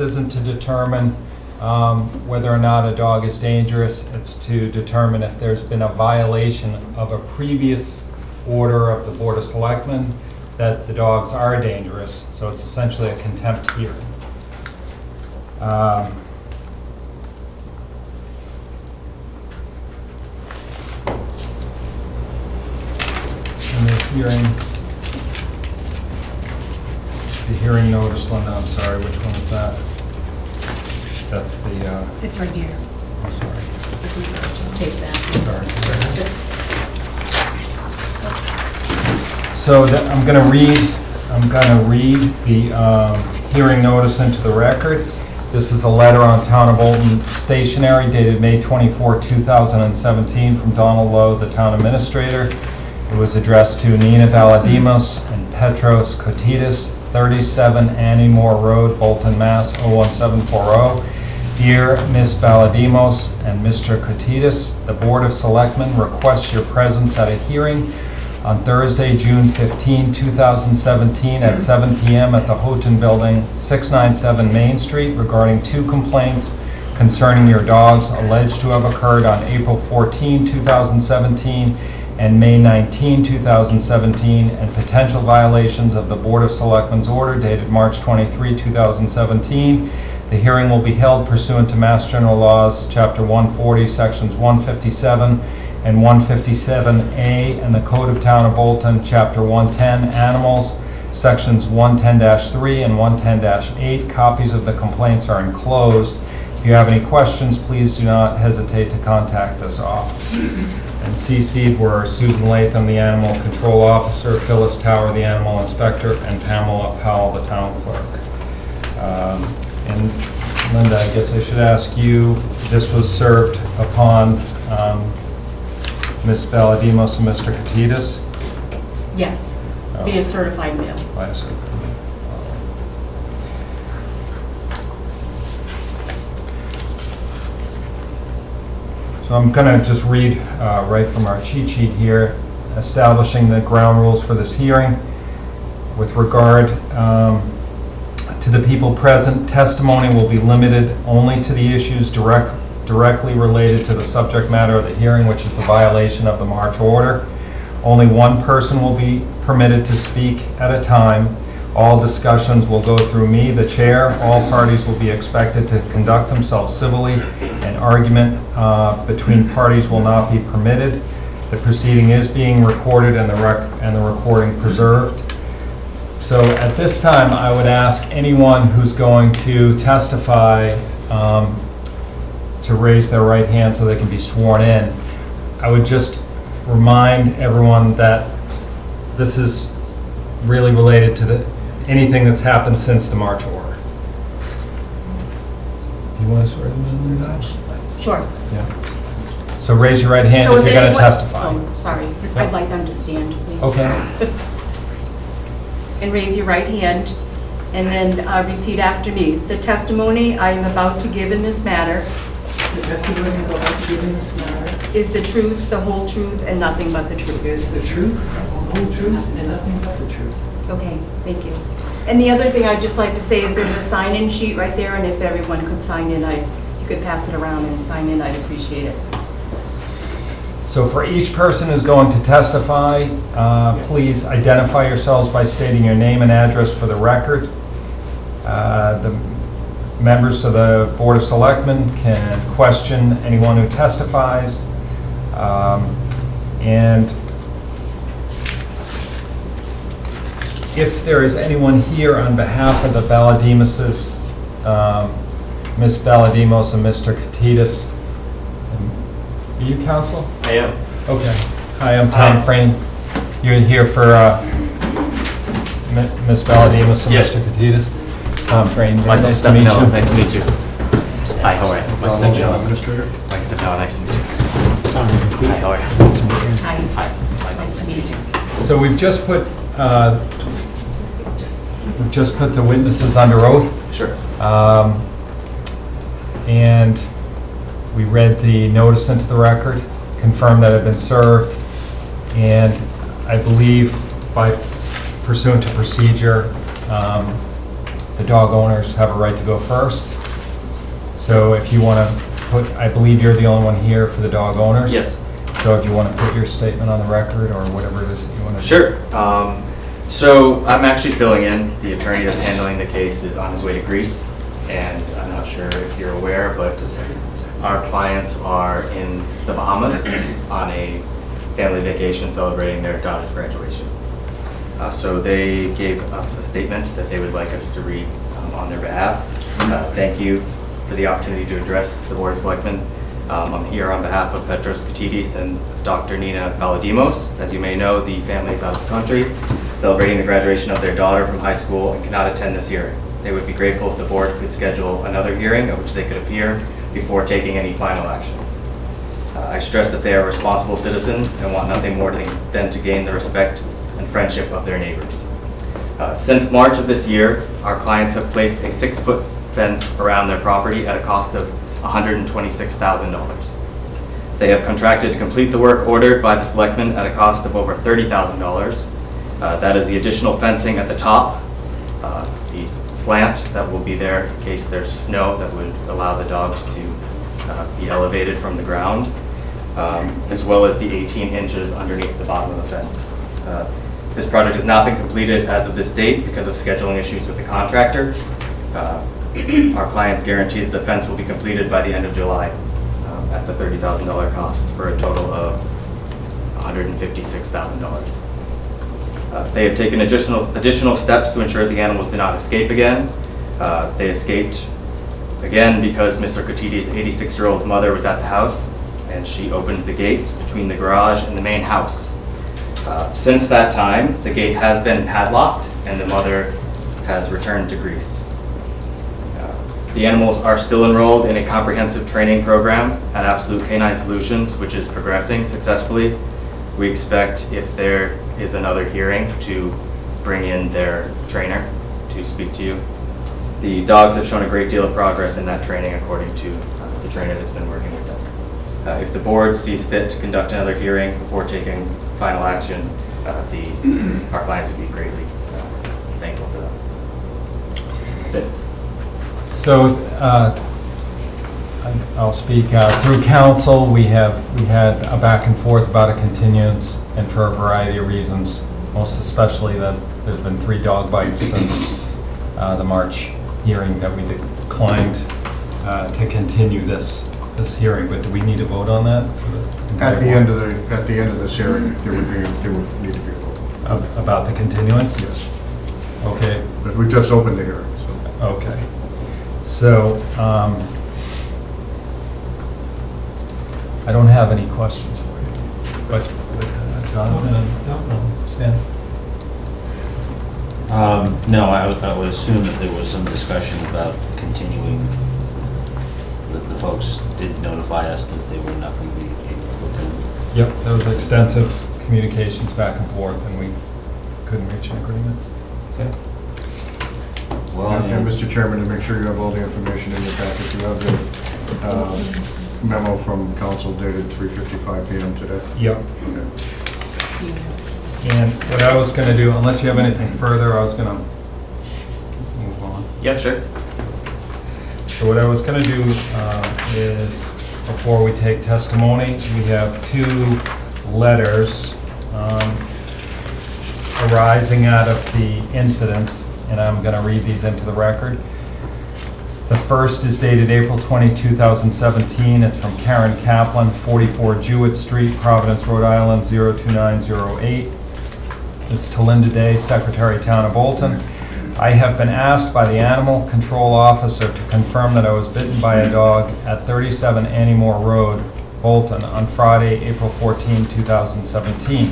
this isn't to determine whether or not a dog is dangerous. It's to determine if there's been a violation of a previous order of the Board of Selectmen that the dogs are dangerous. So it's essentially a contempt hearing. And the hearing notice, Linda, I'm sorry, which one is that? That's the, It's right here. I'm sorry. Just take that. Sorry. It's- So I'm going to read the hearing notice into the record. This is a letter on Town of Bolton stationery dated May 24, 2017 from Donald Lowe, the Town Administrator. It was addressed to Nina Valadimos and Petros Kotidis, 37 Annie Moore Road, Bolton, Mass. 01740. Dear Ms. Valadimos and Mr. Kotidis, the Board of Selectmen requests your presence at a hearing on Thursday, June 15, 2017 at 7 p.m. at the Houghton Building, 697 Main Street regarding 2 complaints concerning your dogs alleged to have occurred on April 14, 2017 and May 19, 2017, and potential violations of the Board of Selectmen's order dated March 23, 2017. The hearing will be held pursuant to Mass General Laws, Chapter 140, Sections 157 and 157A, and the Code of Town of Bolton, Chapter 110, Animals, Sections 110-3 and 110-8. Copies of the complaints are enclosed. If you have any questions, please do not hesitate to contact this office. And CC'd were Susan Latham, the Animal Control Officer, Phyllis Tower, the Animal Inspector, and Pamela Powell, the Town Clerk. And Linda, I guess I should ask you, this was served upon Ms. Valadimos and Mr. Kotidis? Yes, Oh. via certified mail. By a certified mail. So I'm going to just read right from our cheat sheet here, establishing the ground rules for this hearing. With regard to the people present, testimony will be limited only to the issues directly related to the subject matter of the hearing, which is the violation of the March order. Only one person will be permitted to speak at a time. All discussions will go through me, the chair. All parties will be expected to conduct themselves civilly. An argument between parties will not be permitted. The proceeding is being recorded and the recording preserved. So at this time, I would ask anyone who's going to testify to raise their right hand so they can be sworn in. I would just remind everyone that this is really related to anything that's happened since the March order. Do you want to swear them in or not? Sure. Yeah. So raise your right hand So if you're going to anyone- testify. Oh, sorry. I'd like them to stand, please. Okay. And raise your right hand, and then repeat after me. The testimony I am about to give in this matter The testimony I'm about to give in this matter is the truth, the whole truth, and nothing but the truth. is the truth, the whole truth, and nothing but the truth. Okay, thank you. And the other thing I'd just like to say is there's a sign-in sheet right there, and if everyone could sign in, if you could pass it around and sign in, I'd appreciate it. So for each person who's going to testify, please identify yourselves by stating your name and address for the record. The members of the Board of Selectmen can question anyone who testifies. And if there is anyone here on behalf of the Valadimoses, Ms. Valadimos and Mr. Kotidis, are you counsel? I am. Okay. Hi, I'm Tom Frame. You're here for Ms. Valadimos and Yes. Mr. Kotidis? Tom Frame. Very Michael nice to meet Stefano, you. nice to meet you. Hi, how are you? Nice to meet you. Administrator. Mike Stefano, nice to meet you. Tom, Hi, how are you? Hi. Hi. Michael, Nice to meet you. So we've just put the witnesses under oath. Sure. And we read the notice into the record, confirmed that it had been served, and I believe by pursuant to procedure, the dog owners have a right to go first. So if you want to put, I believe you're the only one here for the dog owners? Yes. So if you want to put your statement on the record or whatever it is that you want to do. Sure. So I'm actually filling in. The attorney that's handling the case is on his way to Greece, and I'm not sure if you're aware, but our clients are in the Bahamas on a family vacation celebrating their daughter's graduation. So they gave us a statement that they would like us to read on their behalf. Thank you for the opportunity to address the Board of Selectmen. I'm here on behalf of Petros Katidis and Dr. Nina Valadimos. As you may know, the family is out of the country, celebrating the graduation of their daughter from high school and cannot attend this hearing. They would be grateful if the board could schedule another hearing at which they could appear before taking any final action. I stress that they are responsible citizens and want nothing more than to gain the respect and friendship of their neighbors. Since March of this year, our clients have placed a 6-foot fence around their property at a cost of $126,000. They have contracted to complete the work ordered by the Selectmen at a cost of over $30,000. That is the additional fencing at the top, the slant that will be there in case there's snow that would allow the dogs to be elevated from the ground, as well as the 18 inches underneath the bottom of the fence. This project has not been completed as of this date because of scheduling issues with the contractor. Our clients guarantee that the fence will be completed by the end of July at the $30,000 cost for a total of $156,000. They have taken additional steps to ensure the animals do not escape again. They escaped again because Mr. Katidis' 86-year-old mother was at the house and she opened the gate between the garage and the main house. Since that time, the gate has been padlocked and the mother has returned to Greece. The animals are still enrolled in a comprehensive training program at Absolute Canine Solutions, which is progressing successfully. We expect, if there is another hearing, to bring in their trainer to speak to you. The dogs have shown a great deal of progress in that training, according to the trainer that's been working with them. If the board sees fit to conduct another hearing before taking final action, our clients would be greatly thankful for that. That's it. So I'll speak through council. We had a back and forth about a continuance, and for a variety of reasons, most especially that there's been 3 dog bites since the March hearing that we declined to continue this hearing. But do we need to vote on that? At the end of this hearing, there would need to be a vote. About the continuance? Yes. Okay. But we just opened the hearing, so. Okay. So, I don't have any questions for you, but Jonathan, Stan? No, I would assume that there was some discussion about continuing, that the folks did notify us that they were not going to be able to attend. Yep, there was extensive communications back and forth, and we couldn't reach an agreement. Okay. Well, And Mr. Chairman, to make sure you have all the information in your packet, you have the memo from council dated 3:55 p.m. today. Yep. Okay. And what I was going to do, unless you have anything further, I was going to move on. Yeah, sure. So what I was going to do is, before we take testimony, we have 2 letters arising out of the incidents, and I'm going to read these into the record. The first is dated April 20, 2017. It's from Karen Kaplan, 44 Jewett Street, Providence, Rhode Island, 02908. It's to Linda Day, Secretary, Town of Bolton. I have been asked by the Animal Control Officer to confirm that I was bitten by a dog at 37 Annymore Road, Bolton, on Friday, April 14, 2017.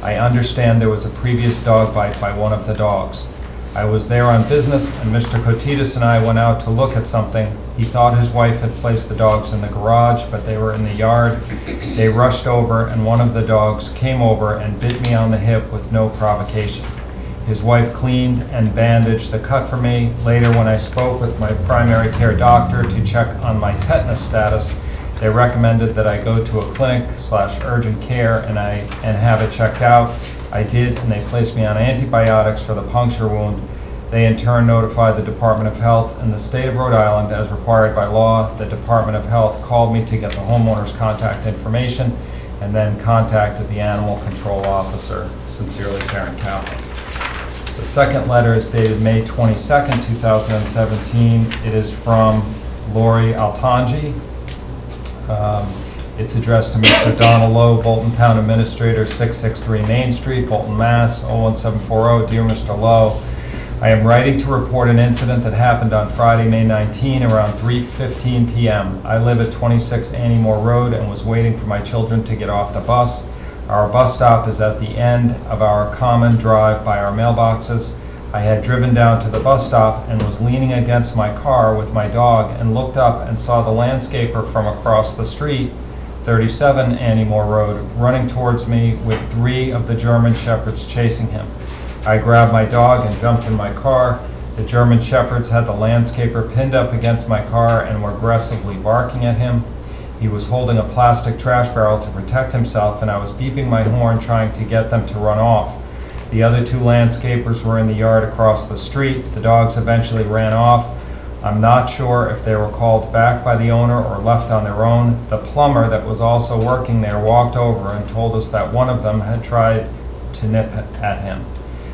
I understand there was a previous dog bite by one of the dogs. I was there on business, and Mr. Kotidis and I went out to look at something. He thought his wife had placed the dogs in the garage, but they were in the yard. They rushed over, and one of the dogs came over and bit me on the hip with no provocation. His wife cleaned and bandaged the cut for me. Later, when I spoke with my primary care doctor to check on my tetanus status, they recommended that I go to a clinic/urgent care and have it checked out. I did, and they placed me on antibiotics for the puncture wound. They in turn notified the Department of Health in the state of Rhode Island as required by law. The Department of Health called me to get the homeowner's contact information and then contacted the animal control officer. Sincerely, Karen Kaplan. The second letter is dated May 22nd, 2017. It is from Lori Altanji. It's addressed to Mr. Donald Lowe, Bolton Town Administrator, 663 Main Street, Bolton, Mass. 01740. Dear Mr. Lowe, I am writing to report an incident that happened on Friday, May 19, around 3:15 p.m. I live at 26 Annie Moore Road and was waiting for my children to get off the bus. Our bus stop is at the end of our common drive by our mailboxes. I had driven down to the bus stop and was leaning against my car with my dog and looked up and saw the landscaper from across the street, 37 Annie Moore Road, running towards me with 3 of the German Shepherds chasing him. I grabbed my dog and jumped in my car. The German Shepherds had the landscaper pinned up against my car and were aggressively barking at him. He was holding a plastic trash barrel to protect himself, and I was beeping my horn trying to get them to run off. The other 2 landscapers were in the yard across the street. The dogs eventually ran off. I'm not sure if they were called back by the owner or left on their own. The plumber that was also working there walked over and told us that one of them had tried to nip at him.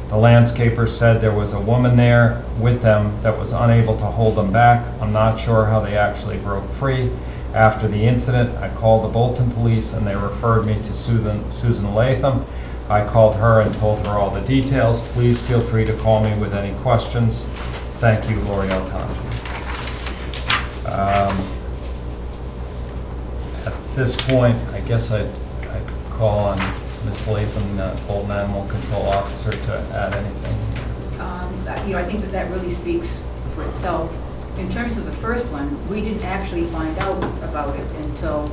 The landscaper said there was a woman there with them that was unable to hold them back. I'm not sure how they actually broke free. After the incident, I called the Bolton police and they referred me to Susan Latham. I called her and told her all the details. Please feel free to call me with any questions. Thank you, Lori Altanji. At this point, I guess I'd call on Ms. Latham, Bolton Animal Control Officer, to add anything. I think that really speaks for itself. In terms of the first one, we didn't actually find out about it until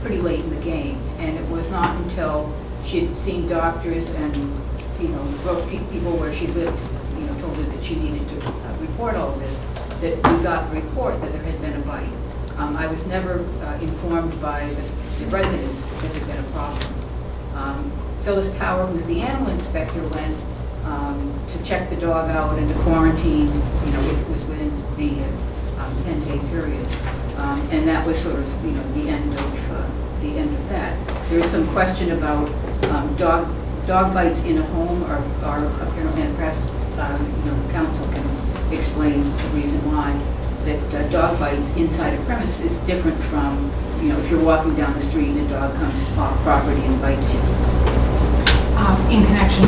pretty late in the game, and it was not until she had seen doctors and, wrote people where she lived, told her that she needed to report all of this, that we got the report that there had been a bite. I was never informed by the residents that there had been a problem. Phyllis Tower, who's the animal inspector, went to check the dog out and to quarantine, it was within the 10-day period. And that was sort of, the end of that. There is some question about dog bites in a home are apparently, and perhaps, the council can explain the reason why, that dog bites inside a premise is different from, if you're walking down the street and a dog comes off property and bites you. In connection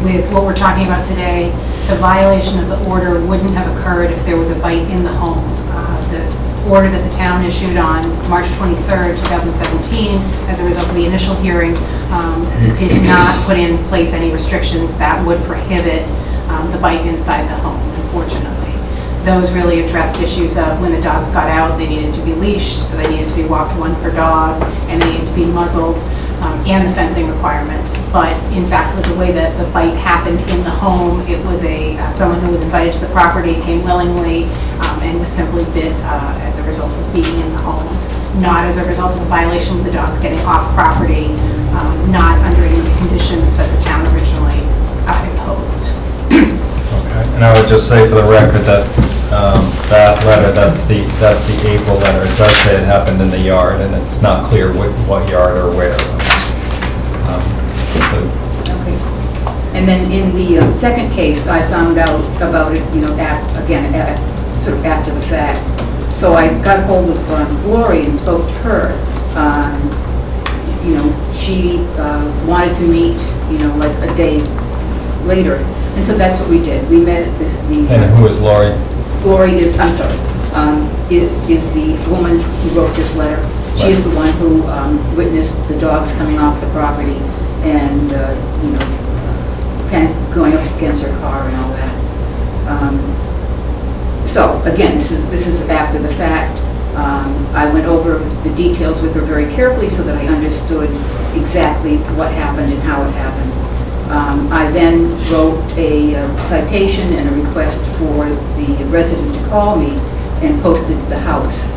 with what we're talking about today, the violation of the order wouldn't have occurred if there was a bite in the home. The order that the town issued on March 23rd, 2017, as a result of the initial hearing, did not put in place any restrictions that would prohibit the bite inside the home, unfortunately. Those really addressed issues of when the dogs got out, they needed to be leashed, they needed to be walked 1 per dog, and they needed to be muzzled, and the fencing requirements. But in fact, with the way that the bite happened in the home, it was someone who was invited to the property, came willingly, and was simply bit as a result of being in the home, not as a result of a violation of the dogs getting off property, not under any of the conditions that the town originally imposed. Okay, and I would just say for the record that that letter, that's the April letter. It does say it happened in the yard, and it's not clear what yard or where. Okay. And then in the second case, I found out about it, sort of after the fact. So I got hold of Lori and spoke to her. She wanted to meet, like a day later. And so that's what we did. We met at the And who is Lori? Lori is, I'm sorry, is the woman who wrote this letter. She is the one who witnessed the dogs coming off the property and, going up against her car and all that. So again, this is after the fact. I went over the details with her very carefully so that I understood exactly what happened and how it happened. I then wrote a citation and a request for the resident to call me and posted the house.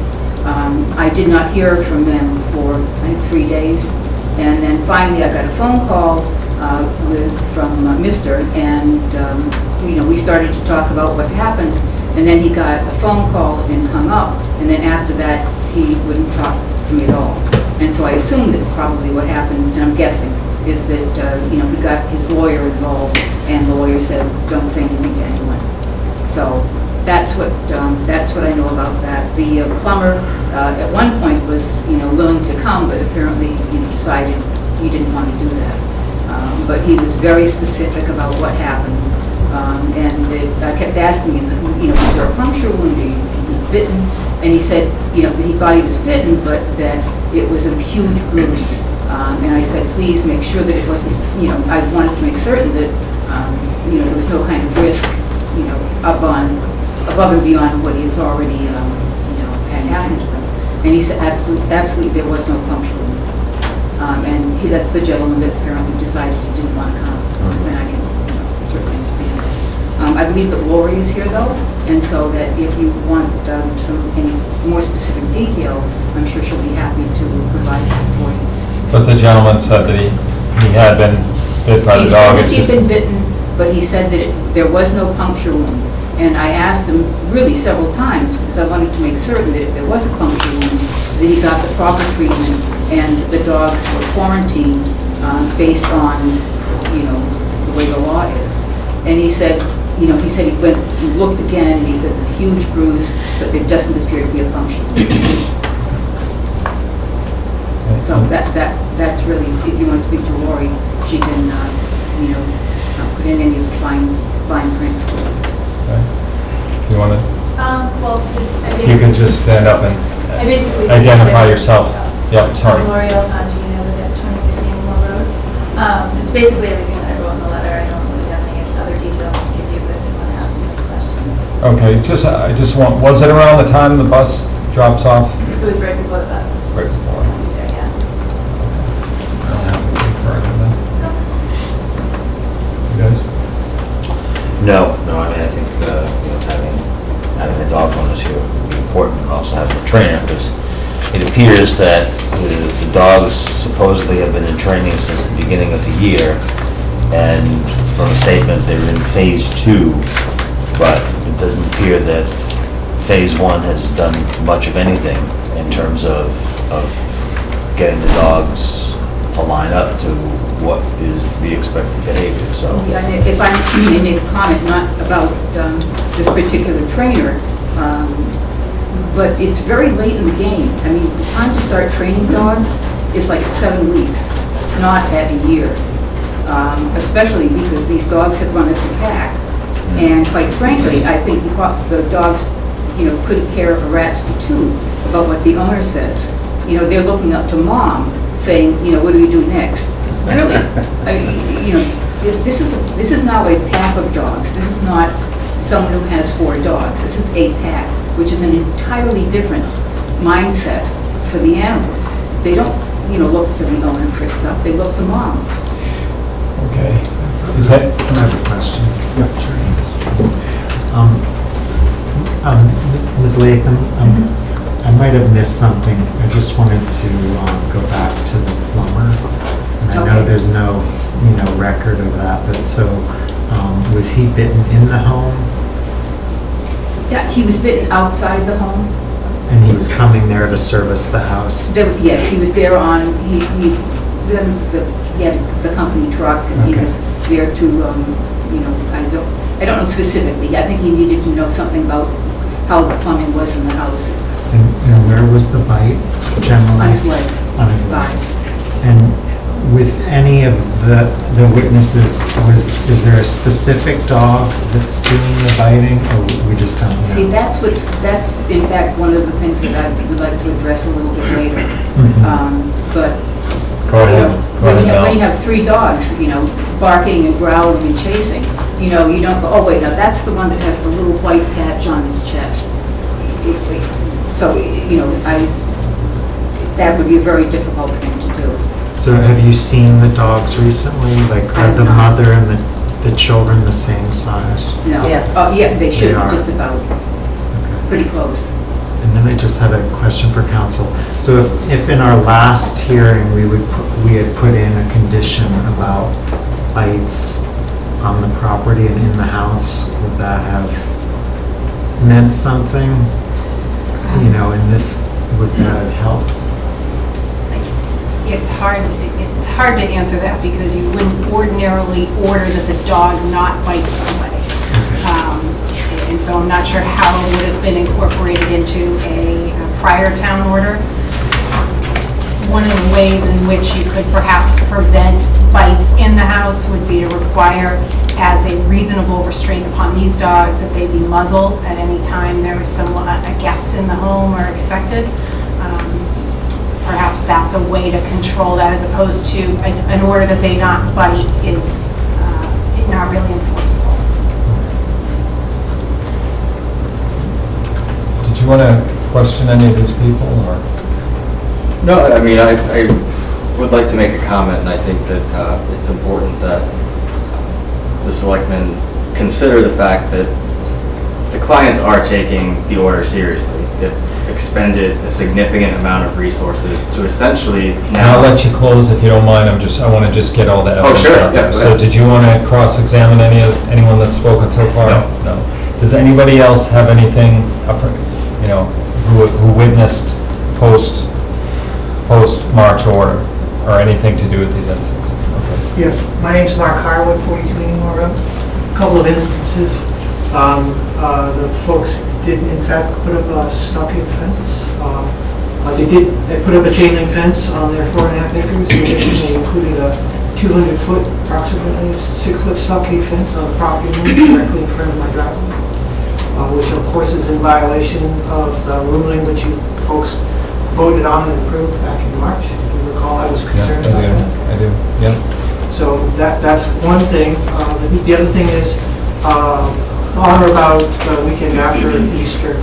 I did not hear from them for, I think, 3 days. And then finally I got a phone call from Mr. and we started to talk about what happened, and then he got a phone call and hung up, and then after that, he wouldn't talk to me at all. And so I assumed that probably what happened, and I'm guessing, is that, he got his lawyer involved, and the lawyer said, don't say anything to anyone. So that's what I know about that. The plumber, at one point was, willing to come, but apparently, decided he didn't want to do that. But he was very specific about what happened. I kept asking him, is there a puncture wound? Are you bitten? And he said, that he thought he was bitten, but that it was a huge bruise. And I said, please make sure that it wasn't, I wanted to make certain that, there was no kind of risk, above and beyond what he has already, had happened to him. And he said, absolutely, there was no puncture wound. And that's the gentleman that apparently decided he didn't want to come. And I can certainly understand that. I believe that Lori is here, though, and so that if you want any more specific detail, I'm sure she'll be happy to provide that for you. But the gentleman said that he had been bit by the dog. He said that he'd been bitten, but he said that there was no puncture wound. And I asked him really several times, because I wanted to make certain that if there was a puncture wound, that he got the proper treatment, and the dogs were quarantined based on, the way the law is. And he said, he went and looked again, and he said there's a huge bruise, but there doesn't appear to be a puncture wound. So that's really, if you want to speak to Lori, she can, put in any of the fine print for you. Okay. You want to? Well, You can just stand up and I basically identify yourself. Yep, sorry. L'Oreal Tangina with at 26 Animal Road. It's basically everything that I wrote in the letter. I don't really have any other details to give you, but if you want to ask me any questions. Okay, I just want, was it around the time the bus drops off? It was right before the bus. Right before. There, yeah. I don't have anything further then. You guys? No, I mean, I think, having the dog owners here would be important, and also having a trainer, because it appears that the dogs supposedly have been in training since the beginning of the year, and from a statement, they're in phase 2, but it doesn't appear that phase 1 has done much of anything in terms of getting the dogs to line up to what is to be expected behavior, so. Yeah, and if I may make a comment, not about this particular trainer, but it's very late in the game. I mean, the time to start training dogs is like 7 weeks, not at a year. Especially because these dogs have run as a pack. And quite frankly, I think the dogs, couldn't care a rat's patootie about what the owner says. They're looking up to mom, saying, what do we do next? Really, this is now a pack of dogs. This is not someone who has 4 dogs. This is a pack, which is an entirely different mindset for the animals. They don't, look to the owner for stuff. They look to mom. Okay. Is that? I have a question. Yeah, sure. Ms. Latham, I might have missed something. I just wanted to go back to the plumber. And I know Okay. there's no, record of that, but so was he bitten in the home? Yeah, he was bitten outside the home. And he was coming there to service the house? Yes, he was there on, he had the company truck, and he Okay. was there to, I don't know specifically. I think he needed to know something about how the plumbing was in the house. And where was the bite generally? On his leg. On his leg. Thigh. And with any of the witnesses, is there a specific dog that's doing the biting, or we just don't know? See, that's in fact one of the things that I would like to address a little bit later. But Go ahead. Go ahead, when you Mel. have 3 dogs, barking and growling and chasing, you don't go, oh wait, now that's the one that has the little white patch on its chest. So, that would be a very difficult thing to do. So have you seen the dogs recently? Like, I are have the not. mother and the children the same size? No. Yes. Oh, yeah, they should They are. be just about, pretty close. And then I just had a question for council. So if in our last hearing, we had put in a condition about bites on the property and in the house, would that have meant something? You know, in this, would that have helped? It's hard to answer that because you wouldn't ordinarily order that the dog not bite somebody. And so I'm not sure how it would have been incorporated into a prior town order. One of the ways in which you could perhaps prevent bites in the house would be to require, as a reasonable restraint upon these dogs, that they be muzzled at any time there is a guest in the home or expected. Perhaps that's a way to control that, as opposed to an order that they not bite is not really enforceable. Did you want to question any of these people, or? No, I mean, I would like to make a comment, and I think that it's important that the selectmen consider the fact that the clients are taking the order seriously. They've expended a significant amount of resources to essentially now... I'll let you close if you don't mind. I want to just get all the evidence sure. out there. Yeah, So did you want to cross-examine anyone that's spoken so far? No. Does anybody else have anything, you know, who witnessed post-March order or anything to do with these incidents? Okay. Yes, my name's Mark Harwood, 42 Meaningmore Road. A couple of instances, the folks did in fact put up a stockade fence. They put up a chain link fence on their 4.5 acres. In addition, they included a 200-foot, approximately 6-foot stockade fence on the property line directly in front of my driveway, which of course is in violation of the ruling which you folks voted on and approved back in March. If you recall, I was concerned about that. I do, yeah. So that's one thing. The other thing is, on or about the weekend after Easter,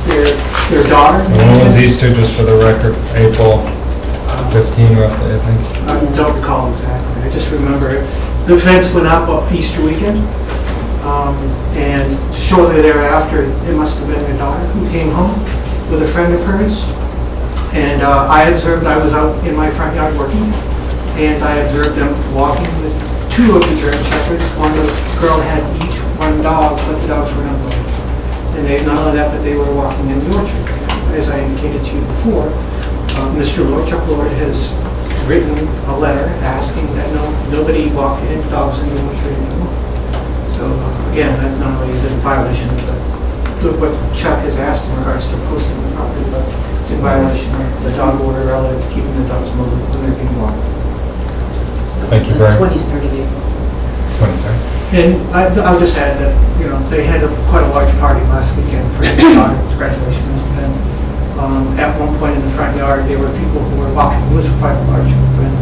their daughter. When was Easter, just for the record? April 15 roughly, I think. I don't recall exactly. I just remember the fence went up Easter weekend, and shortly thereafter, it must have been their daughter who came home with a friend of hers. And I observed, I was out in my front yard working, and I observed them walking with two of the German Shepherds. One girl had each one dog, but the dogs were not both. And they, not only that, but they were walking in the orchard. As I indicated to you before, Mr. Lord, Chuck Lord, has written a letter asking that nobody walk any dogs in the orchard anymore. So again, that not only is it a violation of what Chuck has asked in regards to posting the property, but it's in violation of the dog order relative to keeping the dogs muzzled when they're being walked. Thank you very much. 23rd of April. 23rd. And I'll just add that, you know, they had quite a large party last weekend for his daughter's graduation. And at one point in the front yard, there were people who were walking. It was quite a large group.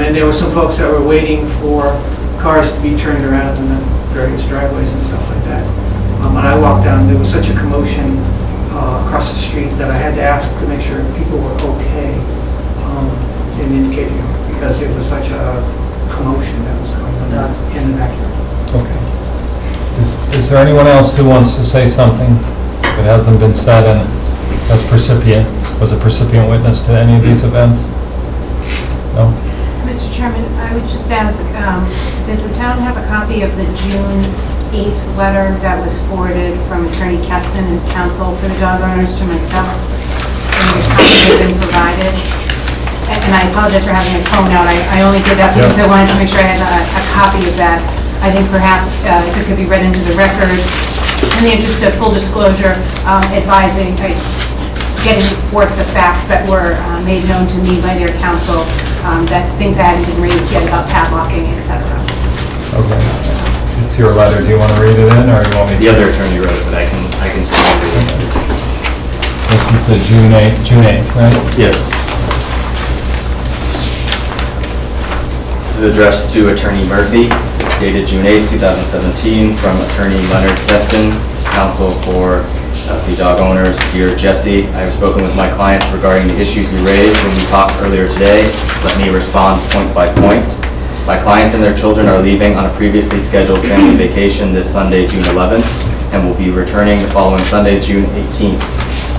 And there were some folks that were waiting for cars to be turned around in the various driveways and stuff like that. When I walked down, there was such a commotion across the street that I had to ask to make sure people were okay in indicating, because it was such a commotion that was going on in the backyard. Okay. Is there anyone else who wants to say something that hasn't been said and was a precipient witness to any of these events? No? Mr. Chairman, I would just ask, does the town have a copy of the June 8th letter that was forwarded from Attorney Keston, who's counsel for the dog owners, to myself? And your copy has been provided. And I apologize for having a phone out. I only did that because I wanted to make sure I had a copy of that. I think perhaps if it could be read into the record, in the interest of full disclosure, advising, getting forth the facts that were made known to me by their counsel, that things hadn't been raised yet about padlocking, etc. Okay. It's your letter. Do you want to read it in, or you want me to? The other attorney wrote it, but I can send it. This is the June 8th, right? Yes. This is addressed to Attorney Murphy, dated June 8, 2017, from Attorney Leonard Keston, counsel for the dog owners. Dear Jesse, I have spoken with my clients regarding the issues you raised when we talked earlier today. Let me respond point by point. My clients and their children are leaving on a previously scheduled family vacation this Sunday, June 11th, and will be returning the following Sunday, June 18th.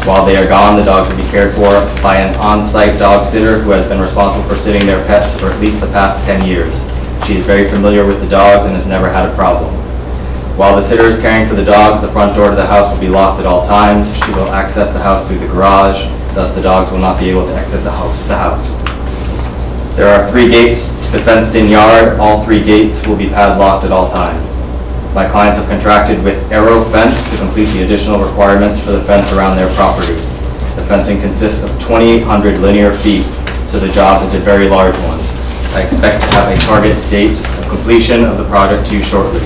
While they are gone, the dogs will be cared for by an on-site dog sitter who has been responsible for sitting their pets for at least the past 10 years. She is very familiar with the dogs and has never had a problem. While the sitter is caring for the dogs, the front door to the house will be locked at all times. She will access the house through the garage, thus the dogs will not be able to exit the house. There are 3 gates to the fenced-in yard. All 3 gates will be padlocked at all times. My clients have contracted with Aero Fence to complete the additional requirements for the fence around their property. The fencing consists of 2,800 linear feet, so the job is a very large one. I expect to have a target date of completion of the project to you shortly.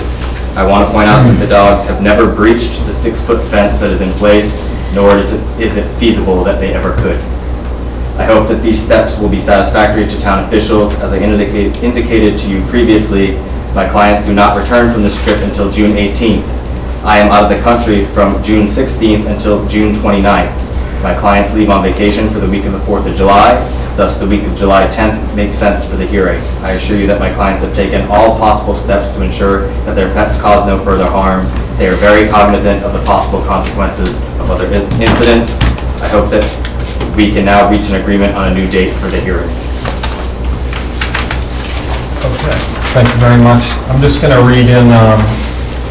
I want to point out that the dogs have never breached the 6-foot fence that is in place, nor is it feasible that they ever could. I hope that these steps will be satisfactory to town officials. As I indicated to you previously, my clients do not return from this trip until June 18th. I am out of the country from June 16th until June 29th. My clients leave on vacation for the week of the 4th of July, thus the week of July 10th makes sense for the hearing. I assure you that my clients have taken all possible steps to ensure that their pets cause no further harm. They are very cognizant of the possible consequences of other incidents. I hope that we can now reach an agreement on a new date for the hearing. Okay, thank you very much. I'm just going to read in,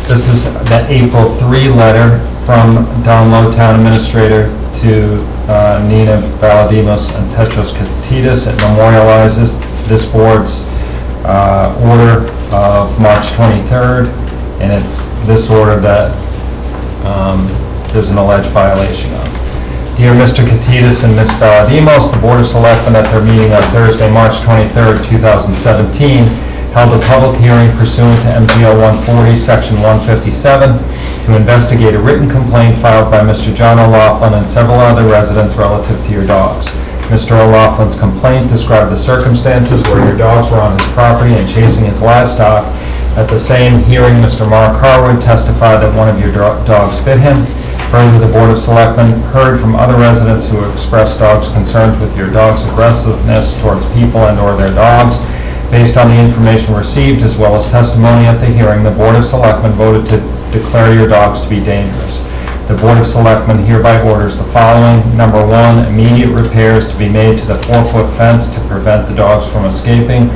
this is the April 3 letter from Don Lowe, Town Administrator, to Nina Valadimos and Petros Katidas. It memorializes this board's order of March 23rd, and it's this order that there's an alleged violation of. Dear Mr. Katidas and Ms. Valadimos, the Board of Selectmen at their meeting on Thursday, March 23rd, 2017, held a public hearing pursuant to MGL 140, Section 157, to investigate a written complaint filed by Mr. John O'Laughlin and several other residents relative to your dogs. Mr. O'Loughlin's complaint described the circumstances where your dogs were on his property and chasing his livestock. At the same hearing, Mr. Mark Harwood testified that one of your dogs bit him. Further, the Board of Selectmen heard from other residents who expressed dogs' concerns with your dog's aggressiveness towards people and/or their dogs. Based on the information received, as well as testimony at the hearing, the Board of Selectmen voted to declare your dogs to be dangerous. The Board of Selectmen hereby orders the following. Number 1, immediate repairs to be made to the 4-foot fence to prevent the dogs from escaping.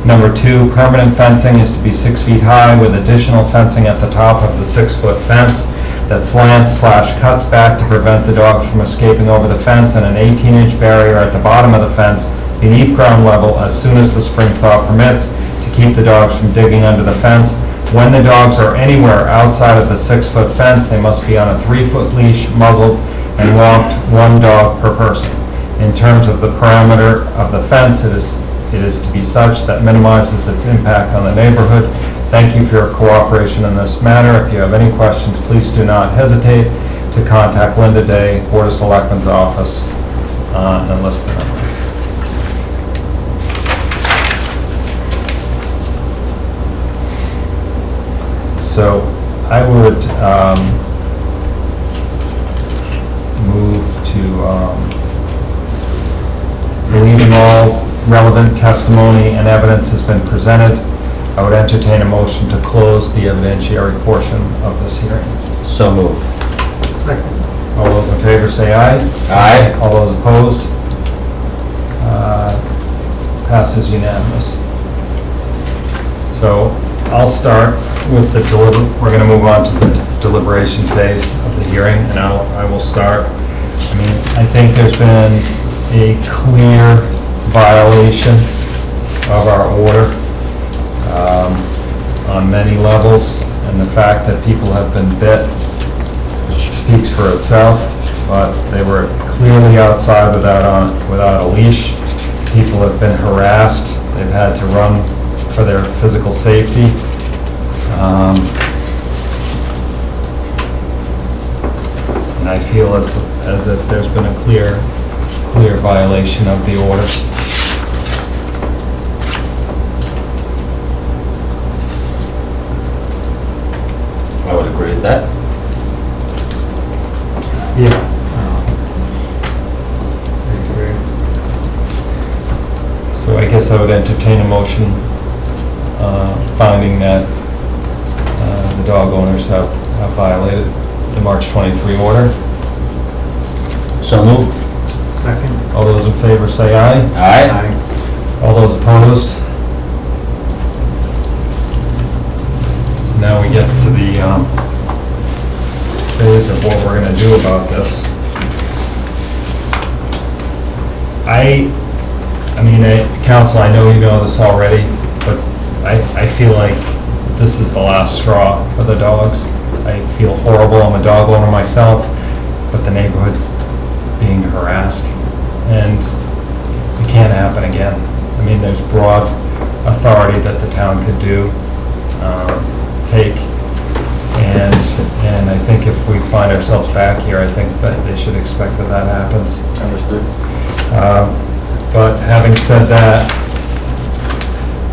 Number 2, permanent fencing is to be 6 feet high with additional fencing at the top of the 6-foot fence that slants/cuts back to prevent the dogs from escaping over the fence, and an 18-inch barrier at the bottom of the fence beneath ground level as soon as the spring thaw permits to keep the dogs from digging under the fence. When the dogs are anywhere outside of the 6-foot fence, they must be on a 3-foot leash, muzzled, and walked 1 dog per person. In terms of the parameter of the fence, it is to be such that minimizes its impact on the neighborhood. Thank you for your cooperation in this matter. If you have any questions, please do not hesitate to contact Linda Day, Board of Selectmen's office, and list the number. So I would move to, believing all relevant testimony and evidence has been presented, I would entertain a motion to close the evidentiary portion of this hearing. So moved. Second. All those in favor say aye. Aye. All those opposed? Passes unanimous. So I'll start with the we're going to move on to the deliberation phase of the hearing, and I will start. I mean, I think there's been a clear violation of our order on many levels, and the fact that people have been bit speaks for itself, but they were clearly outside without a leash. People have been harassed. They've had to run for their physical safety. And I feel as if there's been a clear violation of the order. I would agree with that. Yeah. So I guess I would entertain a motion finding that the dog owners have violated the March 23 order. So moved. Second. All those in favor say aye. Aye. All those opposed? now we get to the phase of what we're gonna do about this. I mean, council, I know you know this already, but I feel like this is the last straw for the dogs. I feel horrible, I'm a dog owner myself, but the neighborhood's being harassed, and it can't happen again. I mean, there's broad authority that the town could do, take, and I think if we find ourselves back here, I think that they should expect that that happens. Understood. But having said that,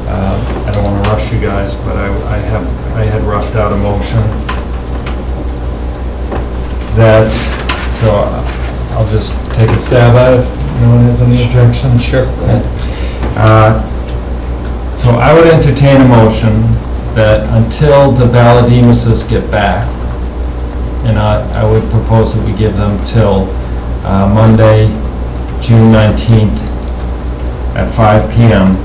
I don't want to rush you guys, but I had roughed out a motion that, so I'll just take a stab at it. No one has any objections? Sure. So I would entertain a motion that until the Balladimuses get back, and I would propose that we give them till Monday, June 19th at 5 p.m.,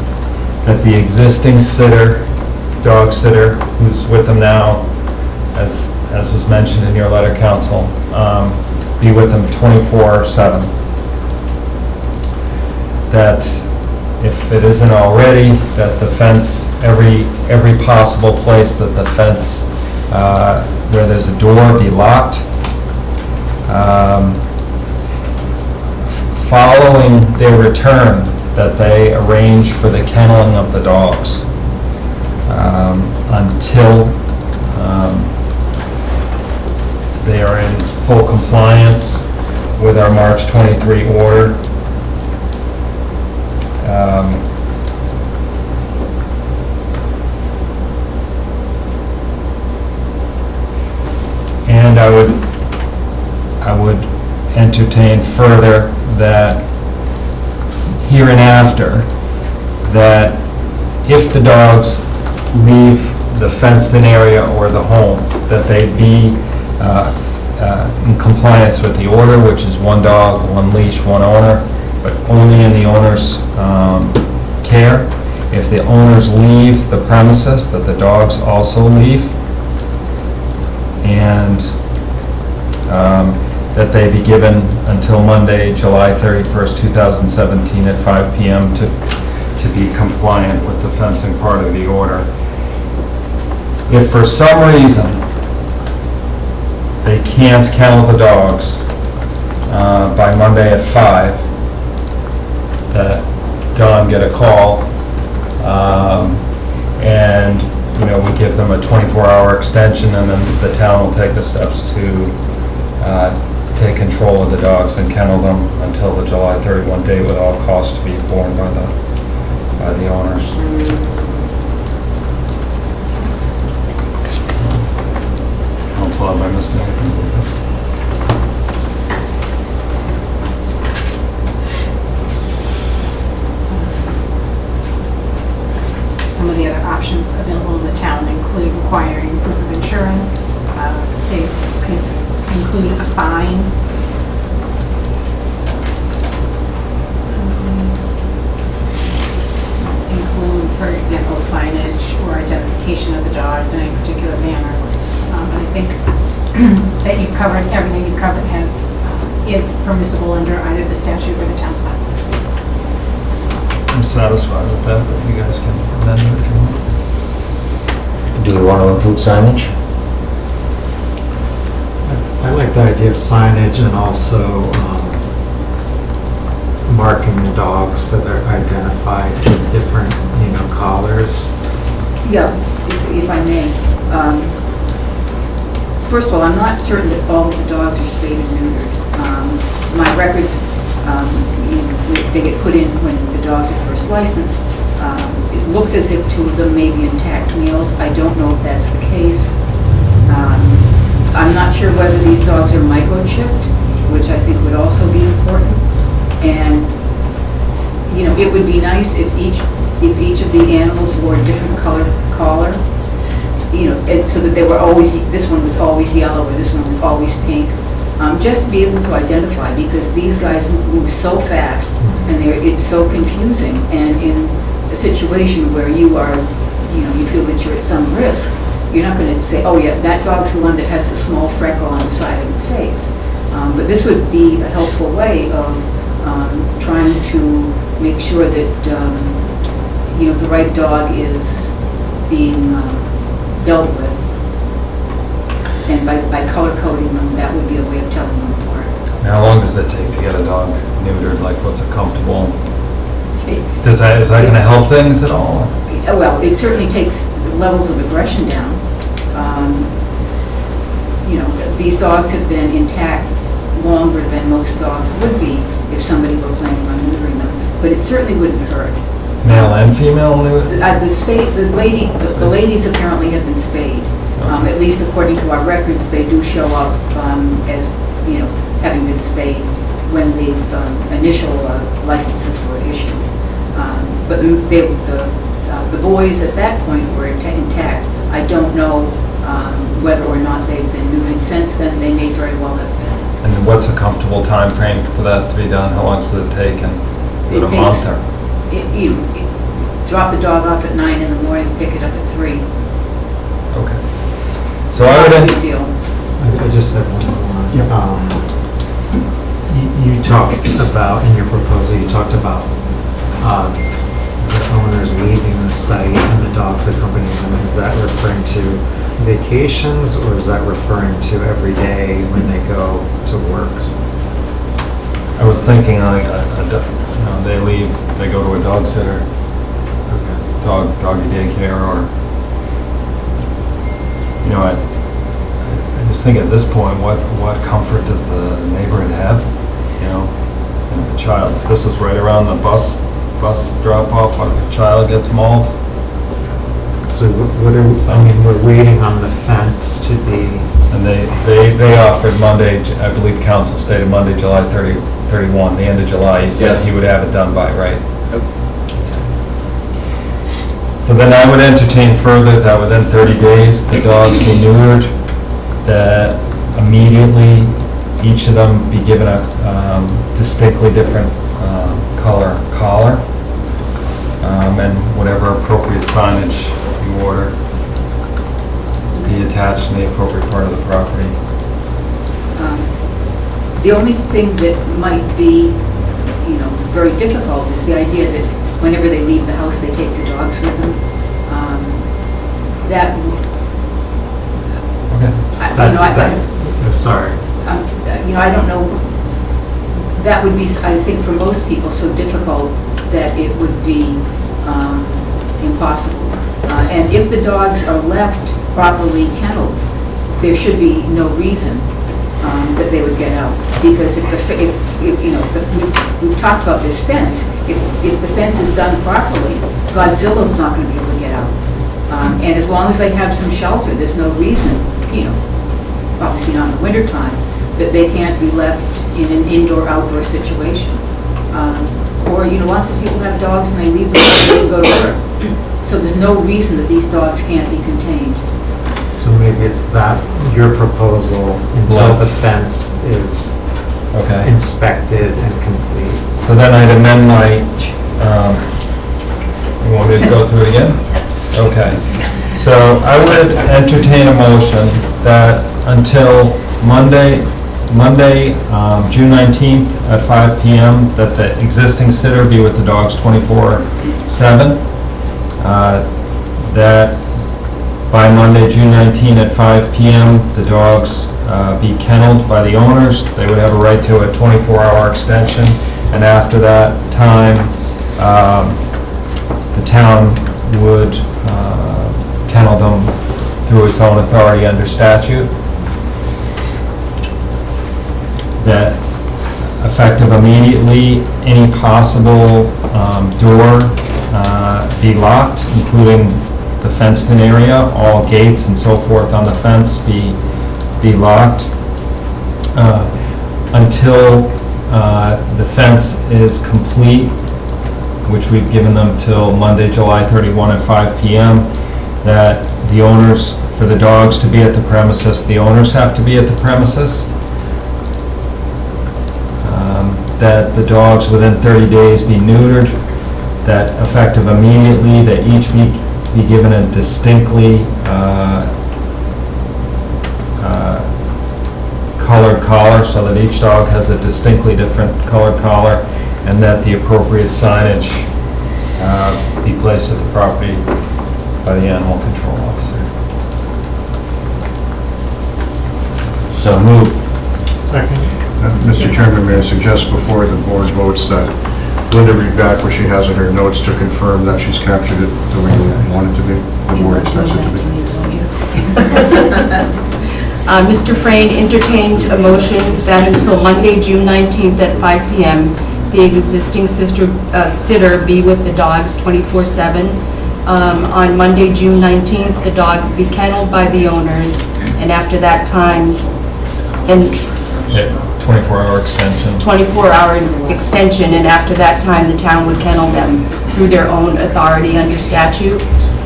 that the existing sitter, dog sitter, who's with them now, as was mentioned in your letter, council, be with them 24/7. That if it isn't already, that the fence, every possible place that the fence, where there's a door, be locked. Following their return, that they arrange for the kenneling of the dogs until they are in full compliance with our March 23 order. And I would entertain further that hereinafter, that if the dogs leave the fenced-in area or the home, that they be in compliance with the order, which is one dog, one leash, one owner, but only in the owner's care. If the owners leave the premises, that the dogs also leave, and that they be given until Monday, July 31st, 2017 at 5 p.m. to be compliant with the fencing part of the order. If for some reason they can't kennel the dogs by Monday at 5, that Don get a call, and we give them a 24-hour extension, and then the town will take the steps to take control of the dogs and kennel them until the July 31 date, with all costs to be borne by the owners. Council, have I missed anything? Some of the other options available in the town include requiring proof of insurance. They could include a fine. Include, for example, signage or identification of the dogs in any particular manner. I think that you've covered, everything you've covered is permissible under either the statute or the town's bylaws. I'm satisfied with that, but you guys can amend it if you want. Do we want to include signage? I like the idea of signage and also marking the dogs so they're identified with different, collars. Yeah, if I may. First of all, I'm not certain that all of the dogs are spayed and neutered. My records, they get put in when the dogs are first licensed. It looks as if 2 of them may be intact males. I don't know if that's the case. I'm not sure whether these dogs are microchipped, which I think would also be important. And, it would be nice if each of the animals wore a different color collar, and so that they were always, this one was always yellow or this one was always pink, just to be able to identify, because these guys move so fast and it's so confusing. And in a situation where you are, you feel that you're at some risk, you're not going to say, oh yeah, that dog's the one that has the small freckle on the side of its face. But this would be a helpful way of trying to make sure that, the right dog is being dealt with. And by color coding them, that would be a way of telling them apart. How long does it take to get a dog neutered? Like, what's a comfortable? Is that going to help things at all? Well, it certainly takes levels of aggression down. These dogs have been intact longer than most dogs would be if somebody were planning on neutering them, but it certainly wouldn't hurt. Male and female neutered? The ladies apparently have been spayed. At least according to our records, they do show up as, having been spayed when the initial licenses were issued. But the boys at that point were intact. I don't know whether or not they've been neutered since then. They may very well have been. And what's a comfortable time frame for that to be done? How long does it take? And is it a month or? You drop the dog off at 9 in the morning, pick it up at 3. Okay. So I would. Big deal. I just have one more. You talked about, in your proposal, you talked about the owners leaving the site and the dogs accompanying them. Is that referring to vacations, or is that referring to every day when they go to work? I was thinking like they leave, they go to a dog sitter, doggy daycare, or I just think at this point, what comfort does the neighborhood have? And the child. This was right around the bus drop off. A child gets mauled. So we're waiting on the fence to be. And they offered Monday, I believe council stated Monday, July 31, the end of July. He said Yes. he would have it done by, right? So then I would entertain further that within 30 days, the dogs be neutered, that immediately each of them be given a distinctly different color collar, and whatever appropriate signage you order be attached in the appropriate part of the property. The only thing that might be, very difficult is the idea that whenever they leave the house, they take the dogs with them. Okay. Sorry. I don't know, that would be, I think for most people, so difficult that it would be impossible. And if the dogs are left properly kenneled, there should be no reason that they would get out. Because we've talked about this fence, if the fence is done properly, Godzilla's not going to be able to get out. And as long as they have some shelter, there's no reason, obviously not in the wintertime, that they can't be left in an indoor-outdoor situation. Or, lots of people have dogs and they leave them and go to work. So there's no reason that these dogs can't be contained. So maybe it's that, your proposal, until the fence is inspected and complete. So then I'd amend my, you want me to go through it again? Okay. So I would entertain a motion that until Monday, June 19th at 5 p.m., that the existing sitter be with the dogs 24/7. That by Monday, June 19th at 5 p.m., the dogs be kenneled by the owners. They would have a right to a 24-hour extension, and after that time, the town would kennel them through its own authority under statute. That effective immediately, any possible door be locked, including the fenced-in area, all gates and so forth on the fence be locked until the fence is complete, which we've given them till Monday, July 31 at 5 p.m. That the owners, for the dogs to be at the premises, the owners have to be at the premises. That the dogs within 30 days be neutered, that effective immediately, that each be given a distinctly colored collar so that each dog has a distinctly different colored collar, and that the appropriate signage be placed at the property by the animal control officer. So moved. Second. Mr. Chairman, may I suggest before the board votes that Linda read back what she has in her notes to confirm that she's captured it the way we want it to be, the board expects it to be. Mr. Frayne entertained a motion that until Monday, June 19th at 5 p.m., the existing sitter be with the dogs 24/7. On Monday, June 19th, the dogs be kenneled by the owners, and after that time, and 24-hour extension. 24-hour extension, and after that time, the town would kennel them through their own authority under statute.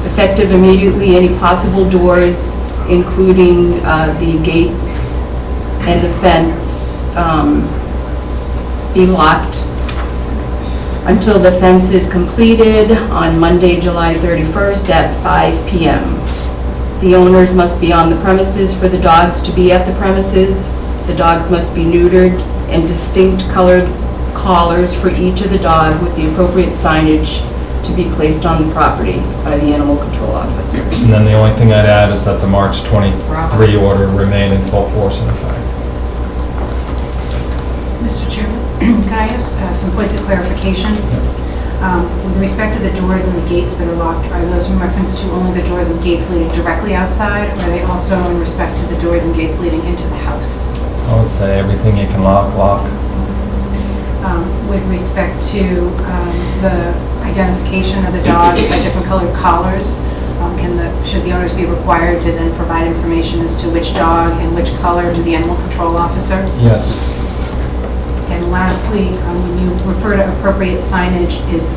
Effective immediately, any possible doors, including the gates and the fence, be locked until the fence is completed on Monday, July 31st at 5 p.m. The owners must be on the premises for the dogs to be at the premises. The dogs must be neutered, and distinct colored collars for each of the dog with the appropriate signage to be placed on the property by the animal control officer. And then the only thing I'd add is that the March 23 order remain in full force and effect. Mr. Chairman, can I ask some points of clarification? With respect to the doors and the gates that are locked, are those in reference to only the doors and gates leading directly outside, or are they also in respect to the doors and gates leading into the house? I would say everything you can lock. With respect to the identification of the dogs by different colored collars, should the owners be required to then provide information as to which dog and which color to the animal control officer? Yes. And lastly, when you refer to appropriate signage is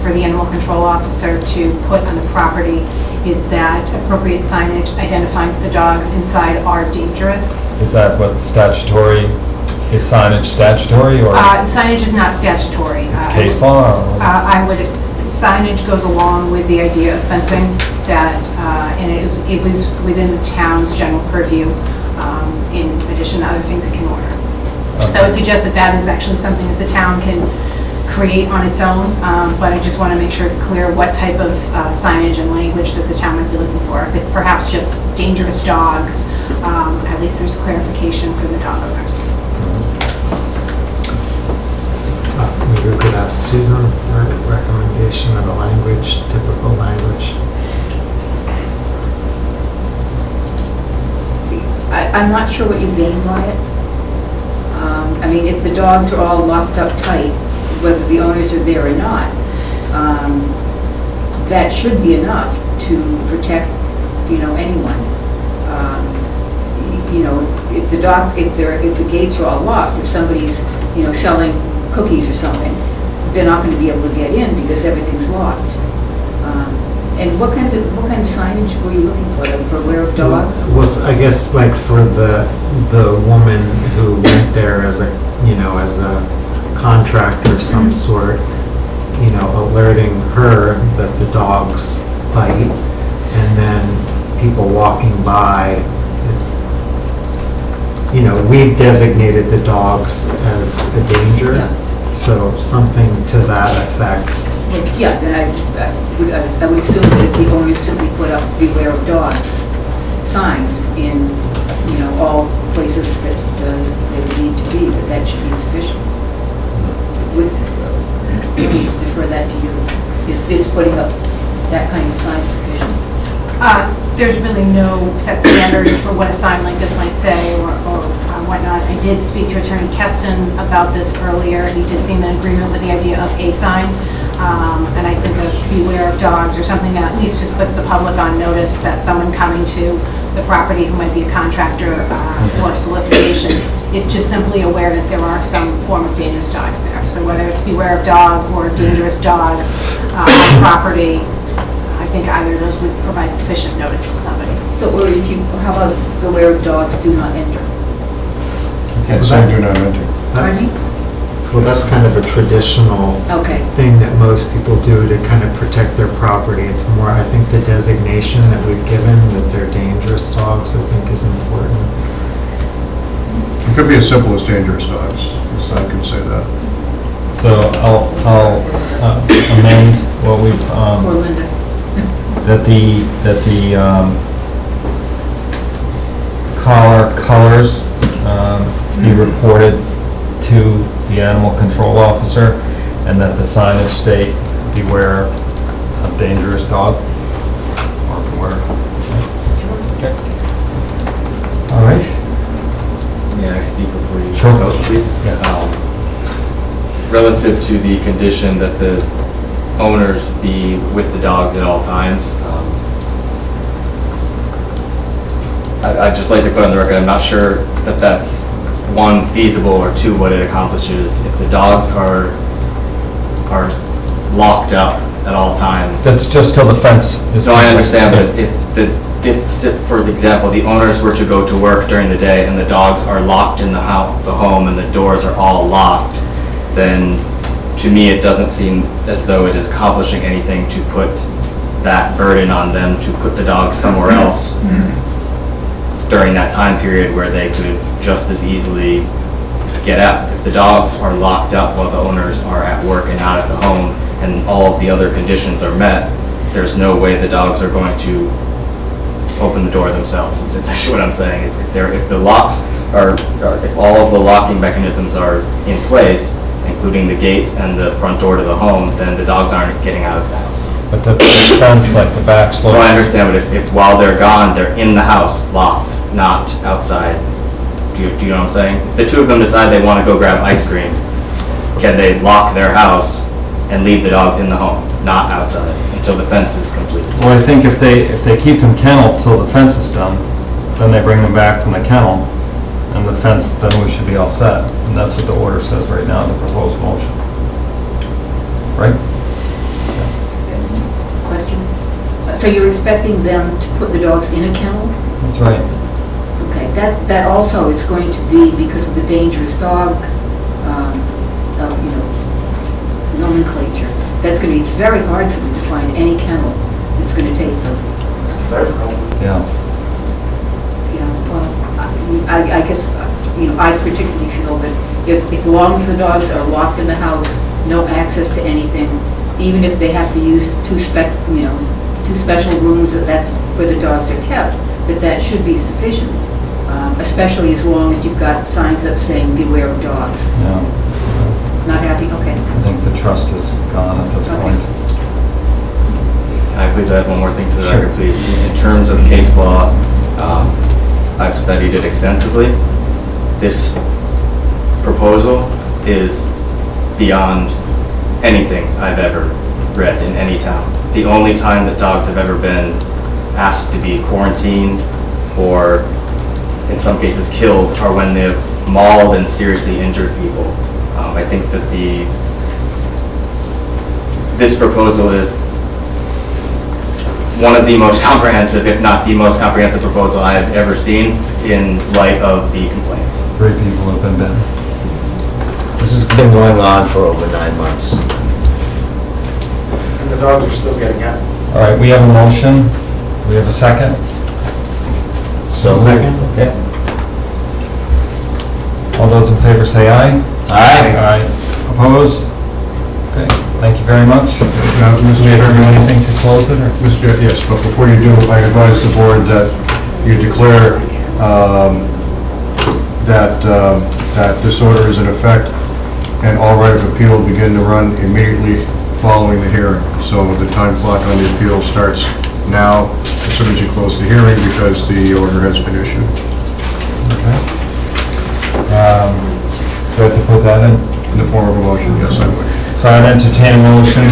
for the animal control officer to put on the property, is that appropriate signage identifying that the dogs inside are dangerous? Is that what statutory, is signage statutory, or Signage is not statutory. it's case law? Or? Signage goes along with the idea of fencing, that, and it was within the town's general purview, in addition to other things it can order. So I would suggest that that is actually something that the town can create on its own, but I just want to make sure it's clear what type of signage and language that the town might be looking for. If it's perhaps just dangerous dogs, at least there's clarification for the dog owners. Maybe we could ask Susan for a recommendation of the language, typical language. I'm not sure what you gain by it. I mean, if the dogs are all locked up tight, whether the owners are there or not, that should be enough to protect, anyone. If the gates are all locked, if somebody's, selling cookies or something, they're not going to be able to get in because everything's locked. And what kind of signage were you looking for? Like for aware of dog? Was, I guess, like for the woman who went there as a contractor of some sort, alerting her that the dogs bite, and then people walking by, we've designated the dogs as a danger. Yeah. So something to that effect. Yeah, then I would assume that if the owners simply put up beware of dogs signs in, all places that they would need to be, that should be sufficient. Would defer that to you. Is putting up that kind of sign sufficient? There's really no set standard for what a sign like this might say or whatnot. I did speak to Attorney Keston about this earlier. He did seem in agreement with the idea of a sign. And I think of beware of dogs or something that at least just puts the public on notice that someone coming to the property who might be a contractor or solicitation is just simply aware that there are some form of dangerous dogs there. So whether it's beware of dog or dangerous dogs on property, I think either of those would provide sufficient notice to somebody. So, how about beware of dogs do not enter? Can't say do not enter. That's, Pardon me? well, that's kind of a traditional Okay. thing that most people do to kind of protect their property. It's more, I think the designation that we've given that they're dangerous dogs, I think is important. It could be as simple as dangerous dogs, so I can say that. So I'll amend what we've, Or Linda. that the collar colors be reported to the animal control officer, and that the signage state beware of dangerous dog, or beware. Okay. All right. May I speak before you Sure. vote, please? Yeah. Relative to the condition that the owners be with the dogs at all times, I'd just like to put on the record, I'm not sure that that's, one, feasible, or two, what it accomplishes. If the dogs are locked up at all times. That's just till the fence is. No, I understand, but if, for example, the owners were to go to work during the day and the dogs are locked in the home and the doors are all locked, then to me, it doesn't seem as though it is accomplishing anything to put that burden on them to put the dogs somewhere else during that time period where they could just as easily get out. If the dogs are locked up while the owners are at work and not at the home, and all of the other conditions are met, there's no way the dogs are going to open the door themselves. It's essentially what I'm saying, is if the locks are, if all of the locking mechanisms are in place, including the gates and the front door to the home, then the dogs aren't getting out of the house. But the fence, like the back slope. Well, I understand, but if while they're gone, they're in the house, locked, not outside. Do you know what I'm saying? If the two of them decide they want to go grab ice cream, can they lock their house and leave the dogs in the home, not outside, until the fence is complete? Well, I think if they keep them kenneled till the fence is done, then they bring them back from the kennel, and the fence, then we should be all set. And that's what the order says right now, the proposed motion. Right? Question? So you're expecting them to put the dogs in a kennel? That's right. Okay, that also is going to be because of the dangerous dog, nomenclature. That's going to be very hard for them to find any kennel that's going to take them. That's their problem. Yeah. Yeah, well, I guess, I particularly feel that if, as long as the dogs are locked in the house, no access to anything, even if they have to use two special rooms, that's where the dogs are kept, that should be sufficient, especially as long as you've got signs up saying beware of dogs. Yeah. Not happy? Okay. I think the trust is gone at this Okay. point. Can I please add one more thing to the Sure. record, please? In terms of case law, I've studied it extensively. This proposal is beyond anything I've ever read in any town. The only time that dogs have ever been asked to be quarantined or in some cases killed are when they've mauled and seriously injured people. I think that this proposal is one of the most comprehensive, if not the most comprehensive proposal I have ever seen in light of the complaints. 3 people have been bitten. This has been going on for over 9 months. And the dogs are still getting out. All right, we have a motion. We have a second. So. Second. Okay. All those in favor say aye. Aye. Aye. Opposed? Okay, thank you very much. Now, Do we have to do anything to close it, or? Mr. Yes, but before you do, I advise the board that you declare that this order is in effect and all right of appeal will begin to run immediately following the hearing. So the time clock on the appeal starts now, as soon as you close the hearing, because the order has been issued. Okay. Do I have to put that in? In the form of a motion, yes, I would. So I'd entertain a motion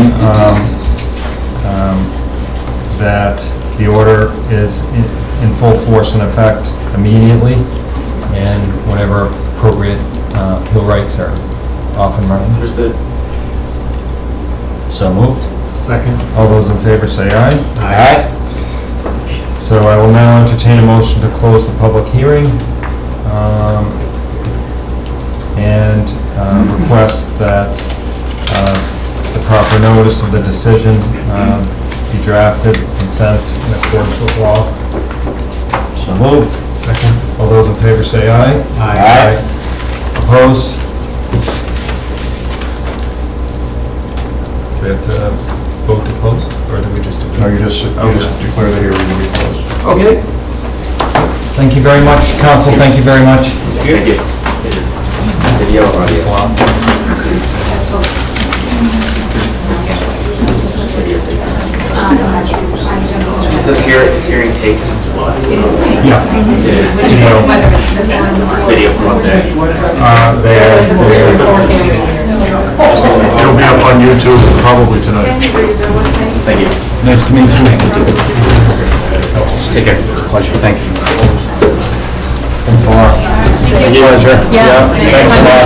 that the order is in full force and effect immediately, and whenever appropriate, appeal rights are off and running. Understood? So moved. Second. All those in favor say aye. Aye. So I will now entertain a motion to close the public hearing and request that the proper notice of the decision be drafted and sent in accordance with law. So moved. Second. All those in favor say aye. Aye. Aye. Opposed? Do we have to vote to close, or do we just do it? No, you just declare the hearing to be closed. Okay. Thank you very much, council, thank you very much. Thank you. It is video or audio? Is this hearing taken? Yeah. It is. Video. It's video from up there. It'll be up on YouTube probably tonight. Thank you. Nice to meet you. Take care. Pleasure. Thanks. Thanks a lot. Pleasure. Yeah. Thanks a lot.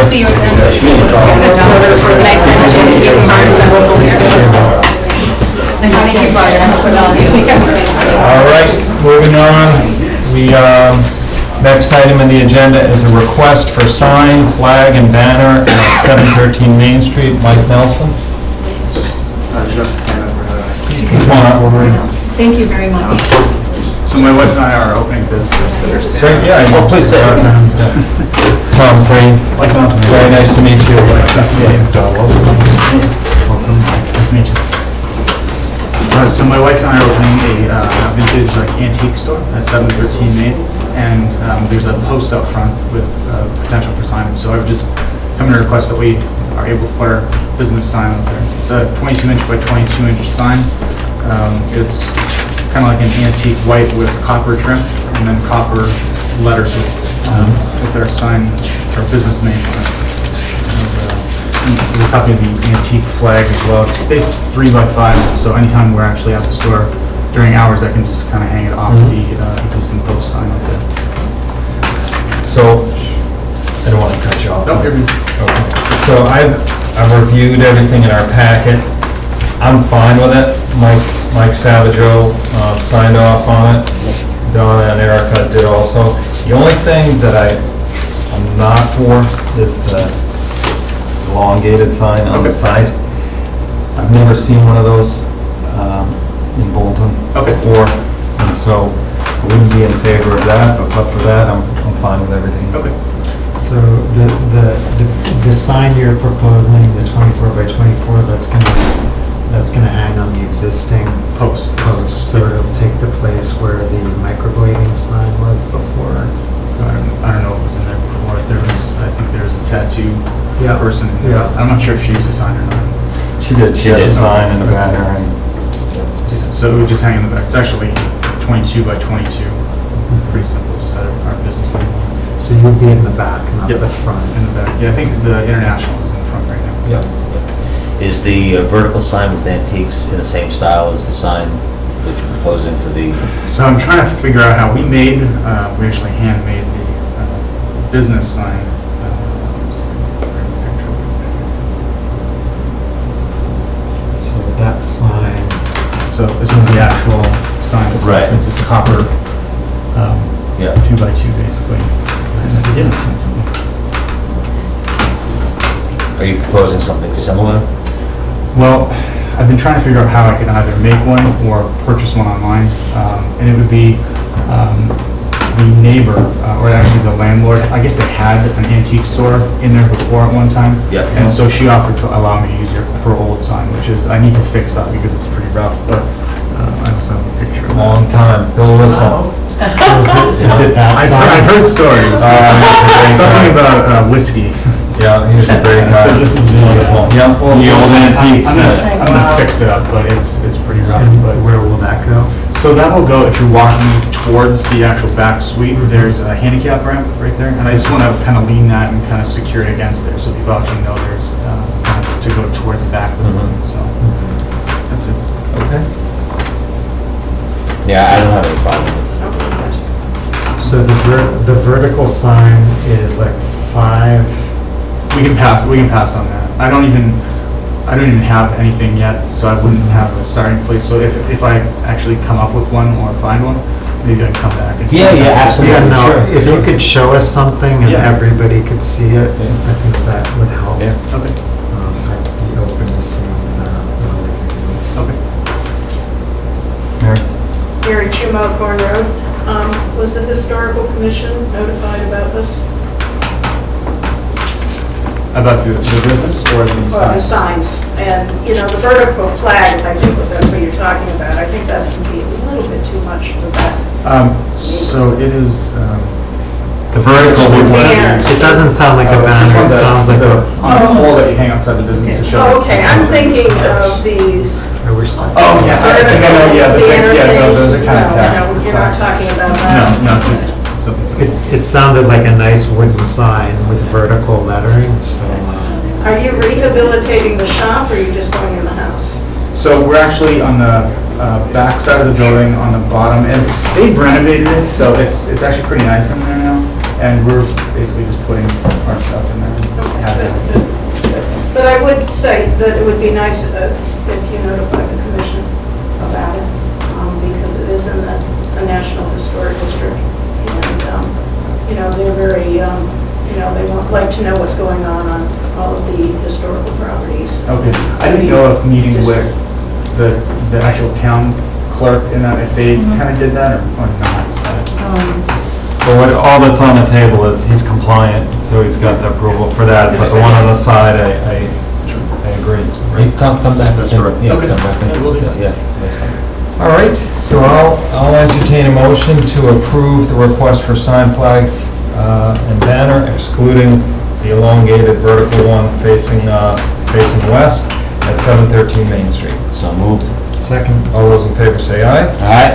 See you again. Nice to meet you. To get part of All right, moving on. We, next item on the agenda is a request for sign, flag, and banner at 713 Main Street. Mike Nelson. Come on up. Thank you very much. So my wife and I are opening businesses. Great, yeah, well, please sit. Tom Free. Like Nelson. Very nice to meet you. Nice to meet you. Welcome. Nice to meet you. So my wife and I are opening a vintage antique store at 713 Main, and there's a post up front with potential for signage. So I've just come to request that we are able to put our business sign up there. It's a 22-inch by 22-inch sign. It's kind of like an antique white with copper trim, and then copper letters with our sign, our business name on it. There's a copy of the antique flag as well. It's based 3x5, so anytime we're actually at the store during hours, I can just kind of hang it off the existing post sign up there. So, I don't want to cut you off. Oh, you're good. Okay. So I've reviewed everything in our packet. I'm fine with it. Mike Savageau signed off on it. Donna and Erica did also. The only thing that I'm not for is the elongated sign on the side. I've never seen one of those in Bolton before, and so I wouldn't be in favor of that, but for that, I'm fine with everything. Okay. So the sign you're proposing, the 24 by 24, that's gonna hang on the existing Post. so it'll take the place where the microblading sign was before. So I don't know what was in there before. I think there was a tattoo Yeah. person. Yeah. I'm not sure if she used a sign or not. She did. She had a sign and a banner, and So it would just hang in the back. It's actually 22 by 22. Pretty simple, just had our business name on it. So you'll be in the back, not Yep. the front. In the back. Yeah, I think the International is in the front right now. yeah. Is the vertical sign with antiques in the same style as the sign that you're proposing for the, So I'm trying to figure out how we actually handmade the business sign. So that sign, So this is the actual sign. Right. It's just copper, yeah, 2x2 basically. Yeah. are you proposing something similar? Well, I've been trying to figure out how I could either make one or purchase one online. And it would be the neighbor, or actually the landlord. I guess they had an antique store in there before at one time. Yeah. And so she offered to allow me to use her old sign, which is, I need to fix that because it's pretty rough, but I also have a picture of that. Long time. Bill Whistle. is it that I've sign? heard stories. Something about whiskey. Yeah, he was a great guy. So this is beautiful. Yeah, well, the old antiques. I'm gonna fix it up, but it's pretty rough. And But where will that go? so that will go, if you're walking towards the actual back suite, there's a handicap ramp right there, and I just want to kind of lean that and kind of secure it against there, so people actually know there's kind of to go towards the back of the room. So that's it. Okay. Yeah, I don't have any problem with it. So the vertical sign is like 5. We can pass on that. I don't even have anything yet, so I wouldn't have a starting place. So if I actually come up with one or find one, maybe I can come back and. Yeah, absolutely. Yeah, no, Sure. if you could show us something and Yeah. everybody could see it, I think that would help. Yeah. Okay, I'd be open to seeing okay. Mary? Mary Chumo, Corn Road. Was the Historical Commission notified about this? About the business or the Well, the sign? signs, and, you know, the vertical flag, I think that's what you're talking about, I think that would be a little bit too much for that. So it is, The vertical would Banners. It doesn't sound like a just banner, on it sounds like a... on the pole that you hang outside the business to show. Oh, okay, I'm thinking of these I wish... Oh, yeah, I think I know, yeah, banner no, those are things. kind of No, tacked. no, you're not talking about No, that. no, just something simple. It sounded like a nice wooden sign with vertical lettering, so... Are you rehabilitating the shop, or are you just going in the house? So we're actually on the back side of the building, on the bottom, and they've renovated it, so it's actually pretty nice in there now. And we're basically just putting our stuff in there. and have it. But I would say that it would be nice if you notify the commission about it, because it is in the National Historic District. And, you know, they're very, you know, they like to know what's going on all of the historical properties. Okay, I didn't know if meeting with the actual town clerk and that, if they kind of did that or not. So. So what, all that's on the table is he's compliant, so he's got the approval for that, but the one on the side, I agree. You come back. That's correct. Yeah, Okay. come back. Yeah, we'll do that. Yeah, that's fine. All right, so I'll entertain a motion to approve the request for sign flag and banner excluding the elongated vertical one facing west at 713 Main Street. So moved. Second. All those in favor say aye. All right.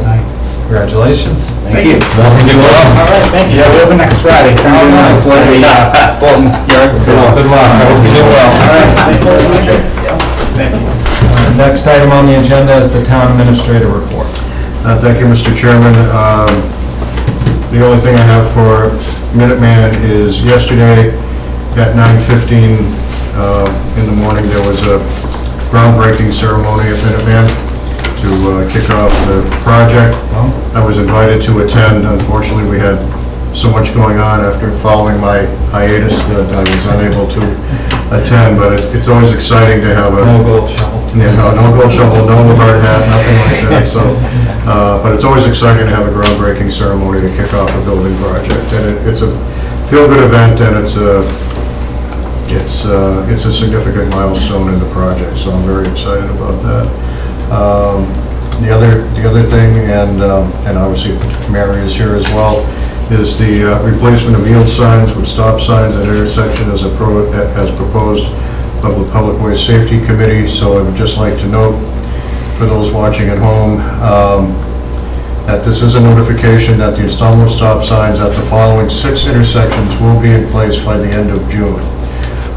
Aye. Congratulations. Thank you. Well, we do well. All right, thank you. Yeah, we have next Friday. Oh, nice. For the Bolton yard sale. Good luck. I hope you do well. All right, thank you. Thank you. Next item on the agenda is the town administrator report. Thank you, Mr. Chairman. The only thing I have for Minuteman is yesterday at 9:15 in the morning, there was a groundbreaking ceremony at Minuteman to kick off the project. I was invited to attend. Unfortunately, we had so much going on after following my hiatus that I was unable to attend, but it's always exciting to have a... No gold shovel. Yeah, no gold shovel, no hard hat, nothing like that, so, but it's always exciting to have a groundbreaking ceremony to kick off a building project, and it's a feel-good event, and it's a significant milestone in the project, so I'm very excited about that. The other thing, and obviously Mary is here as well, is the replacement of yield signs with stop signs at intersection as proposed of the Public Way Safety Committee. So I would just like to note, for those watching at home, that this is a notification that the installment of stop signs at the following 6 intersections will be in place by the end of June.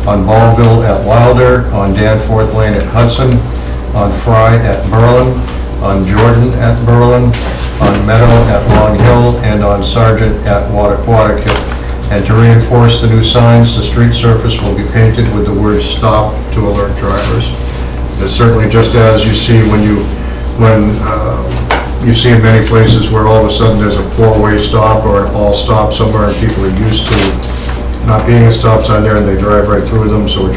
On Ballville at Wilder, on Danforth Lane at Hudson, on Fry at Berlin, on Jordan at Berlin, on Meadow at Long Hill, and on Sargent at Waterquatic Hill. And to reinforce the new signs, the street surface will be painted with the word "stop" to alert drivers. It's certainly just as you see when you see in many places where all of a sudden there's a 4-way stop or an all stop somewhere, and people are used to not being a stop sign there and they drive right through them. So we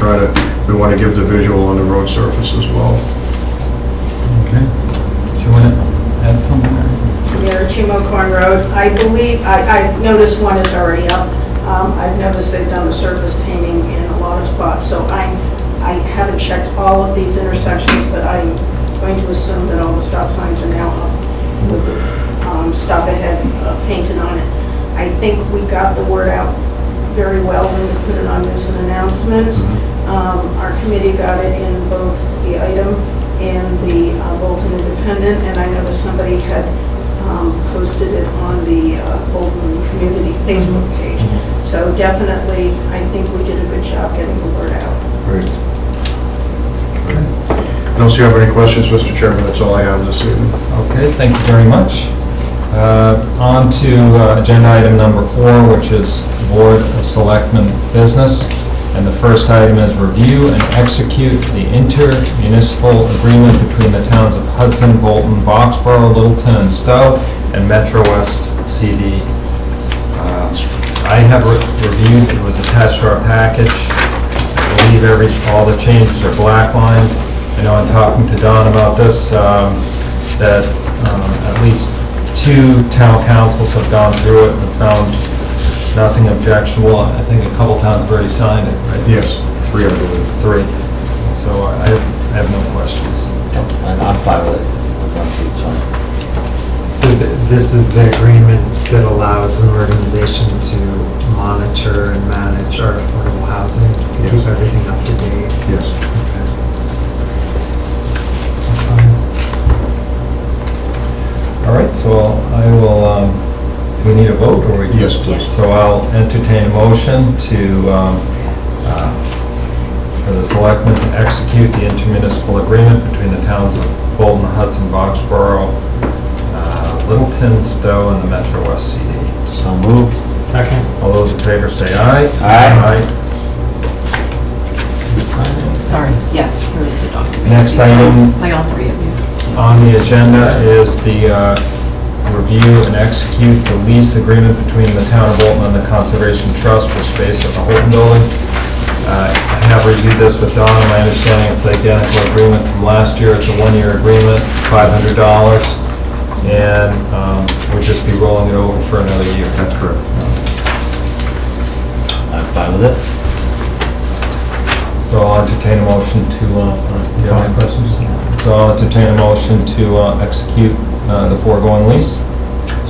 want to give the visual on the road surface as well. Okay. Do you want to add something there? Near Chimo Corn Road. I believe, I noticed one is already up. I've noticed they've done the surface painting in a lot of spots, so I haven't checked all of these intersections, but I'm going to assume that all the stop signs are now up with the stop ahead painted on it. I think we got the word out very well when we put it on news and announcements. Our committee got it in both the item and the Bolton Independent, and I noticed somebody had posted it on the Bolton Community Facebook page. So definitely, I think we did a good job getting the word out. Great. Unless you have any questions, Mr. Chairman, that's all I have this evening. Okay, thank you very much. On to agenda item number 4, which is Board of Selectmen business. And the first item is review and execute the inter-municipal agreement between the towns of Hudson, Bolton, Boxborough, Littleton, and Stowe, and Metro West CD. I have reviewed, it was attached to our package. I believe all the changes are black-lined. I know in talking to Don about this, that at least 2 town councils have gone through it and found Nothing objectionable. I think a couple towns have already signed it, right? Yes, 3, I believe. 3. So I have no questions. I'm fine with it. It's fine. So this is the agreement that allows an organization to monitor and manage our affordable housing, to Yes. keep everything up to date? Yes. All right, so I will, do we need a vote or we just? Yes, please. So I'll entertain a motion to, for the selectmen to execute the intermunicipal agreement between the towns of Bolton, Hudson, Boxborough, Littleton, Stowe, and the Metro West CD. So moved. Second. All those in favor say aye. Aye. Sorry, yes, here is the document. Next item. By all three of you. On the agenda is the review and execute the lease agreement between the town of Bolton and the Conservation Trust for space at the Holton Building. I have reviewed this with Don, and my understanding it's the identical agreement from last year. It's a one-year agreement, $500, and we'll just be rolling it over for another year. That's correct. I'm fine with it. So I'll entertain a motion to, do you have any questions? So I'll entertain a motion to execute the foregoing lease.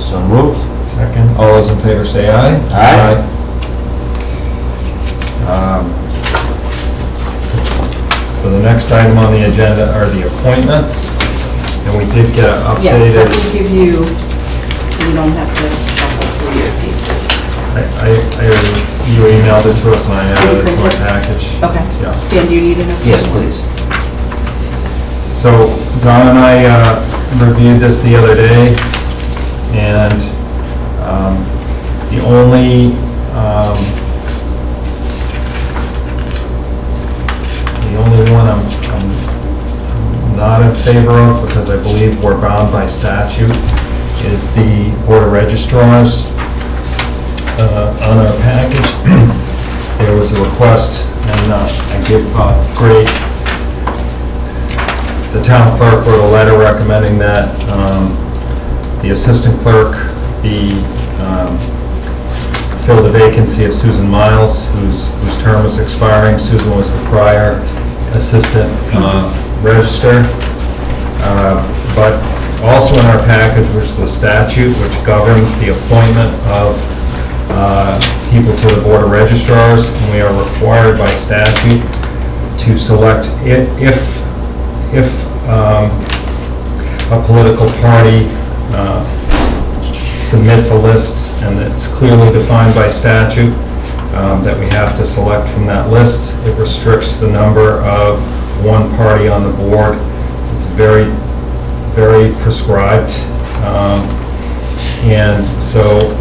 So moved. Second. All those in favor say aye. Aye. So the next item on the agenda are the appointments, and we did get an Yes, that updated. will give you, you don't have to shuffle through your papers. You emailed it to us and I added it to my package. Okay. Yeah. Dan, do you need an? Yes, please. So Don and I reviewed this the other day, and the only one I'm not in favor of, because I believe we're bound by statute, is the Board of Registrars. On our package, there was a request, and I give great. The town clerk wrote a letter recommending that the assistant clerk fill the vacancy of Susan Miles, whose term is expiring. Susan was the prior assistant register. But also in our package was the statute which governs the appointment of people to the Board of Registrars, and we are required by statute to select, if a political party submits a list and it's clearly defined by statute that we have to select from that list. It restricts the number of one party on the board. It's very, very prescribed. And so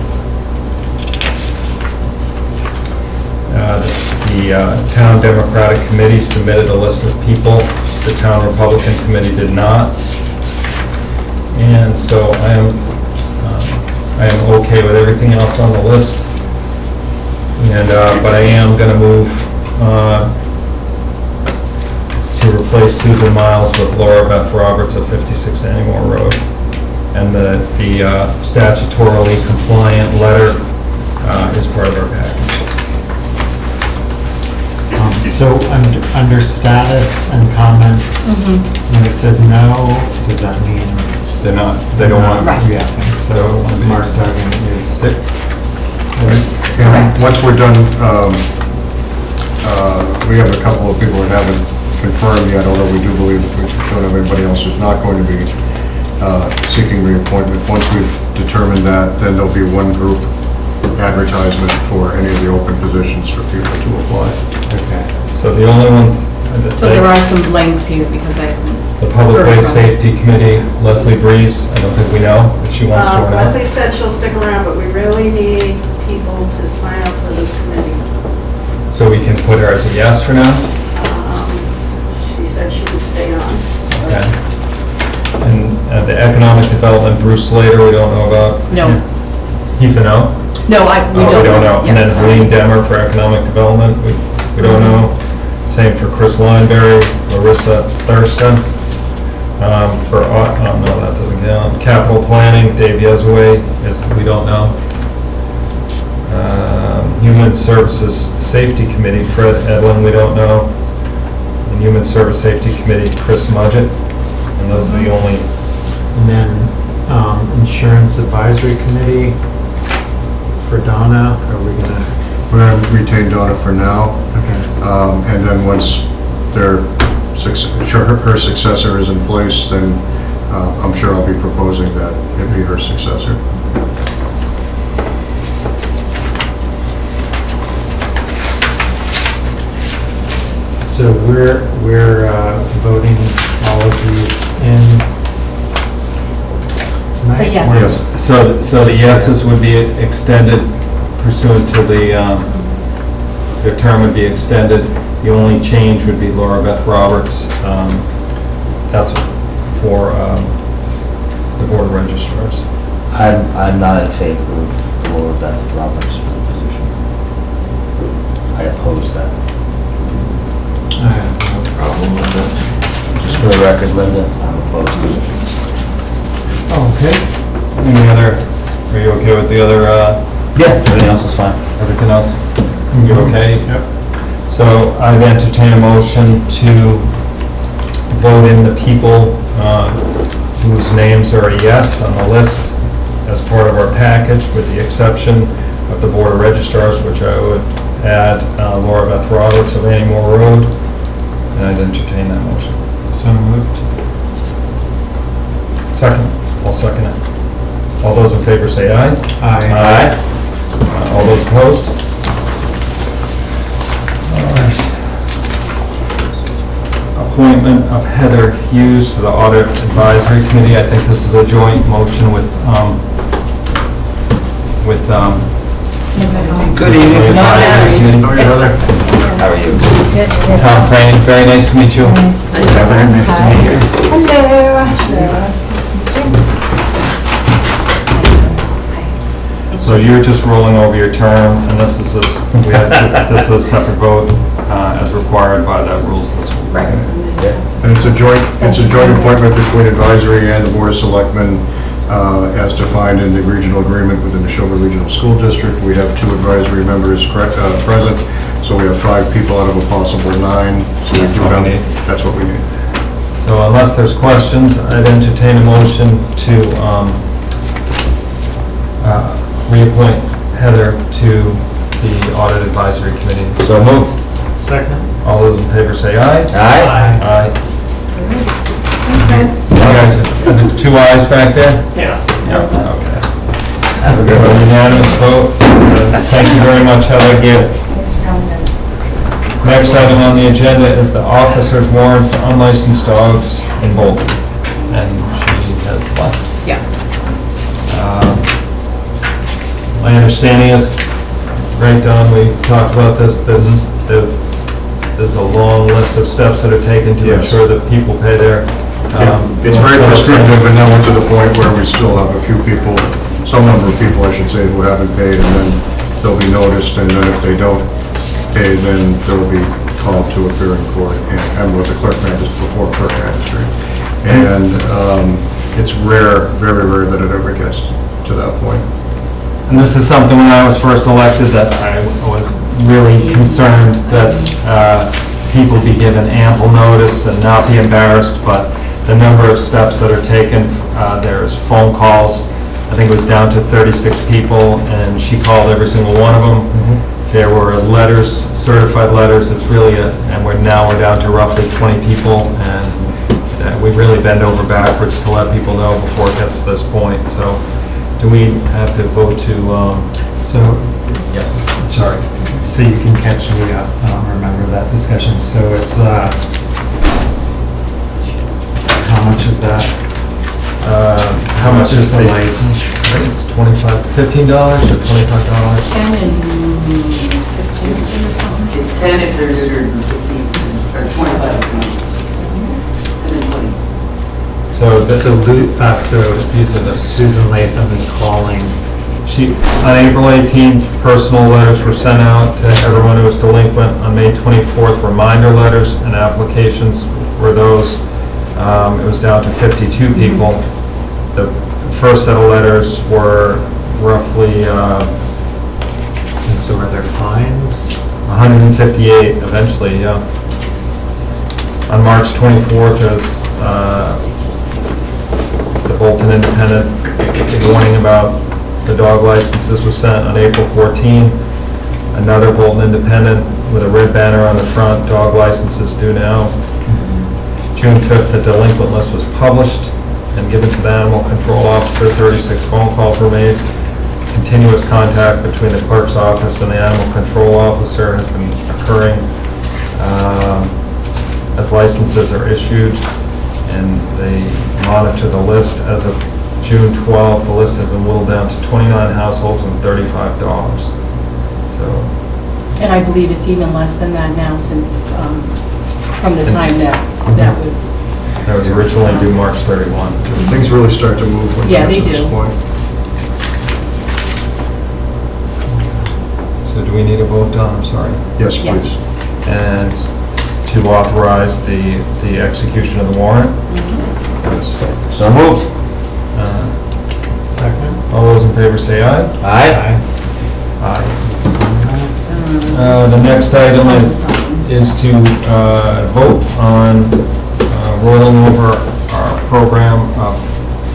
the Town Democratic Committee submitted a list of people. The Town Republican Committee did not. And so I am okay with everything else on the list. And, but I am going to move to replace Susan Miles with Laura Beth Roberts of 56 Annymore Road. And the statutorily compliant letter is part of our package. So under status and comments, when it says no, does that mean? They don't want. Right. Reacting, so Mark Duggan is. And once we're done, we have a couple of people that haven't confirmed yet, although we do believe we don't have anybody else who's not going to be seeking reappointment. Once we've determined that, then there'll be one group advertisement for any of the open positions for people to apply. Okay. So the only ones. So there are some blanks here because I. The Public Way Safety Committee, Leslie Breeze, I don't think we know if she wants to or not. Leslie said she'll stick around, but we really need people to sign up for this committee. So we can put her as a yes for now? She said she would stay on. Okay. And the Economic Development, Bruce Slater, we don't know about? No. He's a no? No, we don't know. And then Yes, Helene Demmer for Economic Development, we don't know. Same for Chris Lineberry, Larissa Thurston. For, no, that doesn't count. Capital Planning, Dave Yezway, we don't know. Human Services Safety Committee, Fred Edlin, we don't know. And Human Service Safety Committee, Chris Mudgett. And those are the only, And then Insurance Advisory Committee for Donna, are we gonna, We're going to retain Donna for now, okay. and then once her successor is in place, then I'm sure I'll be proposing that it be her successor. So we're voting all of these in tonight? The yeses. so the yeses would be extended pursuant to their term would be extended. The only change would be Laura Beth Roberts. That's for the Board of Registrars. I'm not in favor of Laura Beth Roberts' position. I oppose that. I have no problem with it. Just for the record, Linda, I'm opposed to it. Okay. Any other, are you okay with the other, Yeah, everything else is fine. everything else? You okay? Yep. So I'd entertain a motion to vote in the people whose names are a yes on the list as part of our package, with the exception of the Board of Registrars, which I would add Laura Beth Roberts of Annie Moore Road, and I'd entertain that motion. So moved. Second. I'll second it. All those in favor say aye. Aye. All those opposed? All right. Appointment of Heather Hughes to the Audit Advisory Committee. I think this is a joint motion with Good evening. Advisory Committee. How are you, Heather? How are you? Tom Frame, very nice to meet you. Very nice to meet you. Hello. So you're just rolling over your term, and this is this is a separate vote as required by the rules of the school. Right. And it's a joint appointment between advisory and the Board of Selectmen as defined in the regional agreement within the Neshoba Regional School District. We have 2 advisory members present, so we have 5 people out of a possible 9. So That's what we need. That's what we need. So unless there's questions, I'd entertain a motion to reappoint Heather to the Audit Advisory Committee. So moved. Second. All those in favor say aye. Aye. Aye. Thanks, guys. You guys, are the 2 ayes back there? Yeah. Yeah, okay. Have a good So one. unanimous vote. Thank you very much, Heather. Again. Thanks for coming in. Next item on the agenda is the officer's warrant for unlicensed dogs in Bolton. And she has left. Yeah. My understanding is, right, Don, we talked about this, there's a long list of steps that are taken to Yes. ensure that people pay their... It's very prescriptive, and now we're to the point where we still have a few people, some number of people, I should say, who haven't paid, and then they'll be noticed, and then if they don't pay, then they'll be called to appear in court, and with the clerk before clerk magistrate. And it's rare, very rare that it ever gets to that point. And this is something, when I was first elected, that I was really concerned that people be given ample notice and not be embarrassed, but the number of steps that are taken, there's phone calls, I think it was down to 36 people, and she called every single one of them. There were letters, certified letters, it's really and we're down to roughly 20 people, and we really bend over backwards to let people know before it gets to this point, so. Do we have to vote to, So, yes, just so you can catch me up, I don't remember that discussion. So it's, how much is that? how much is the license? I think it's $15 or $25? 10 and 15 or something? It's 10 if there's 115, or 25 if and then 20. So this, So these are the, Susan Latham is calling. on April 18th, personal letters were sent out to everyone who was delinquent. On May 24th, reminder letters and applications were those. It was down to 52 people. The first set of letters were roughly, And so are there fines? 158 eventually, yeah. On March 24th, there's the Bolton Independent, a warning about the dog licenses was sent on April 14. Another Bolton Independent with a red banner on the front, dog licenses due now. June 5th, the delinquent list was published and given to the animal control officer. 36 phone calls were made. Continuous contact between the clerk's office and the animal control officer has been occurring as licenses are issued, and they monitor the list. As of June 12th, the list has been whittled down to 29 households and 35 dogs. So, And I believe it's even less than that now since, from the time that was. that was originally due March 31. Things really start to move when you Yeah, get they to this do. point. So do we need a vote, Don? I'm sorry. Yes, please. Yes. And to authorize the execution of the warrant? Yes. So moved. Second? All those in favor say aye. Aye. Aye. The next item is to vote on rolling over our program of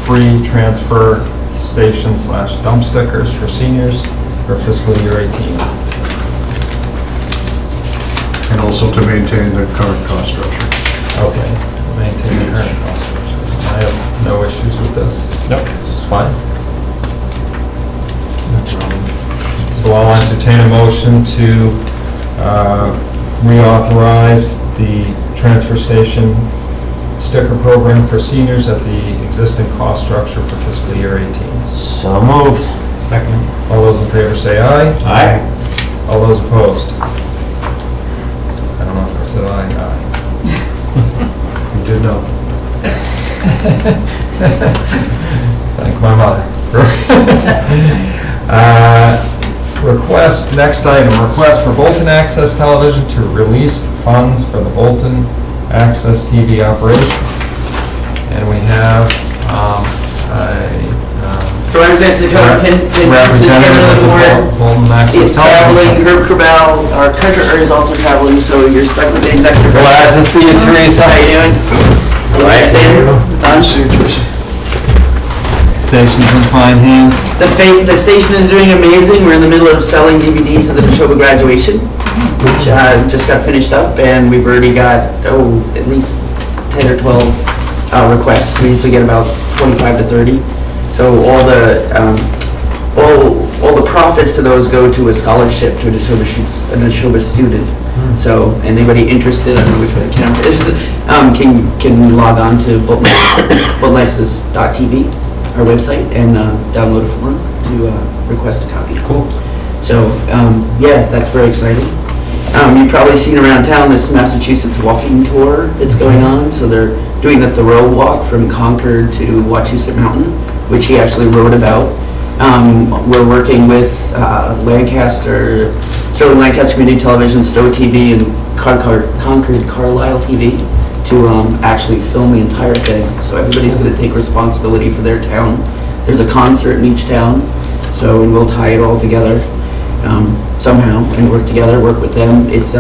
free transfer station / dump stickers for seniors for fiscal year 18. And also to maintain the current cost structure. Okay, maintain the current cost structure. I have no issues with this. Nope, this is fine. No problem. So I'll entertain a motion to reauthorize the transfer station sticker program for seniors at the existing cost structure for fiscal year 18. So moved. Second? All those in favor say aye. Aye. All those opposed? I don't know if I said aye. You did know. Thank my mother. Next item, request for Bolton Access Television to release funds for the Bolton Access TV operations. And we have Representative representative of the Bolton Access He's traveling, Television. Herb Cabral, our treasurer is also traveling, so you're stuck with the executive. Glad to see you, Teresa. How you doing? Right. Done? Station's in fine hands. The station is doing amazing. We're in the middle of selling DVDs of the Neshoba graduation, which just got finished up, and we've already got, at least 10 or 12 requests. We usually get about 25 to 30. So all the profits to those go to a scholarship to a Neshoba student. So anybody interested, I don't know which way the camera is, can log on to boltonaccess.tv, our website, and download a form to request a copy. Cool. So, yeah, that's very exciting. You've probably seen around town this Massachusetts walking tour that's going on. So they're doing the Thoreau walk from Concord to Wachusett Mountain, which he actually wrote about. We're working with Sterling Lancaster Community Television, Stowe TV, and Concord Carlisle TV to actually film the entire thing. So everybody's going to take responsibility for their town. There's a concert in each town, so and we'll tie it all together somehow and work together, work with them. It's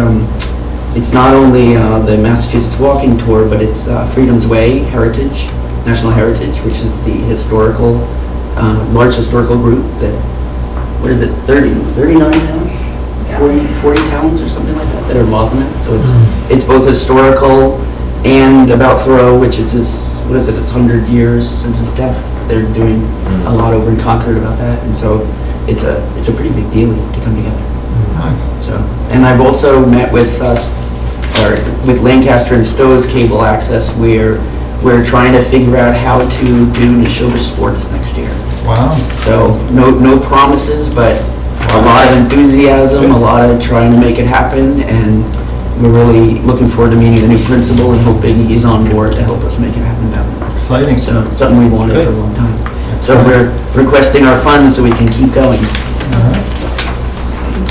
not only the Massachusetts Walking Tour, but it's Freedom's Way Heritage, National Heritage, which is the historical, large historical group that, 39 towns? 40 towns or something like that are involved in it. So it's both historical and about Thoreau, which it's his 100 years since his death. They're doing a lot over in Concord about that, and so it's a pretty big deal to come together. Nice. So, and I've also met with Lancaster and Stowe's cable access, where we're trying to figure out how to do Neshoba sports next year. Wow. So no promises, but a lot of enthusiasm, a lot of trying to make it happen, and we're really looking forward to meeting the new principal and hoping he's on board to help us make it happen down there. Exciting. So something we wanted for a long time. So we're requesting our funds so we can keep going. All right.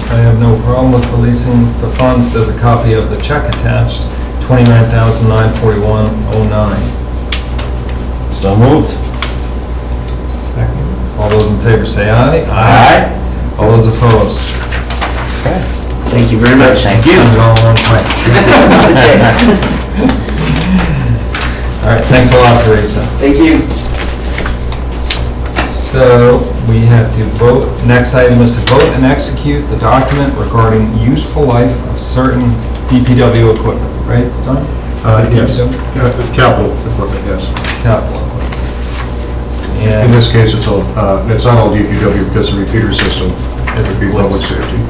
I have no problem with releasing the funds. There's a copy of the check attached, $29,941.09. So moved. Second? All those in favor say aye. Aye. All those opposed? Thank you very much. Thank you. Put it all in one place. All right, thanks a lot, Teresa. Thank you. So we have to vote, next item is to vote and execute the document regarding useful life of certain DPW equipment, right, Don? Yes. Capital equipment, yes. Capital equipment. In And this case, it's not all DPW because the repeater system would be public safety.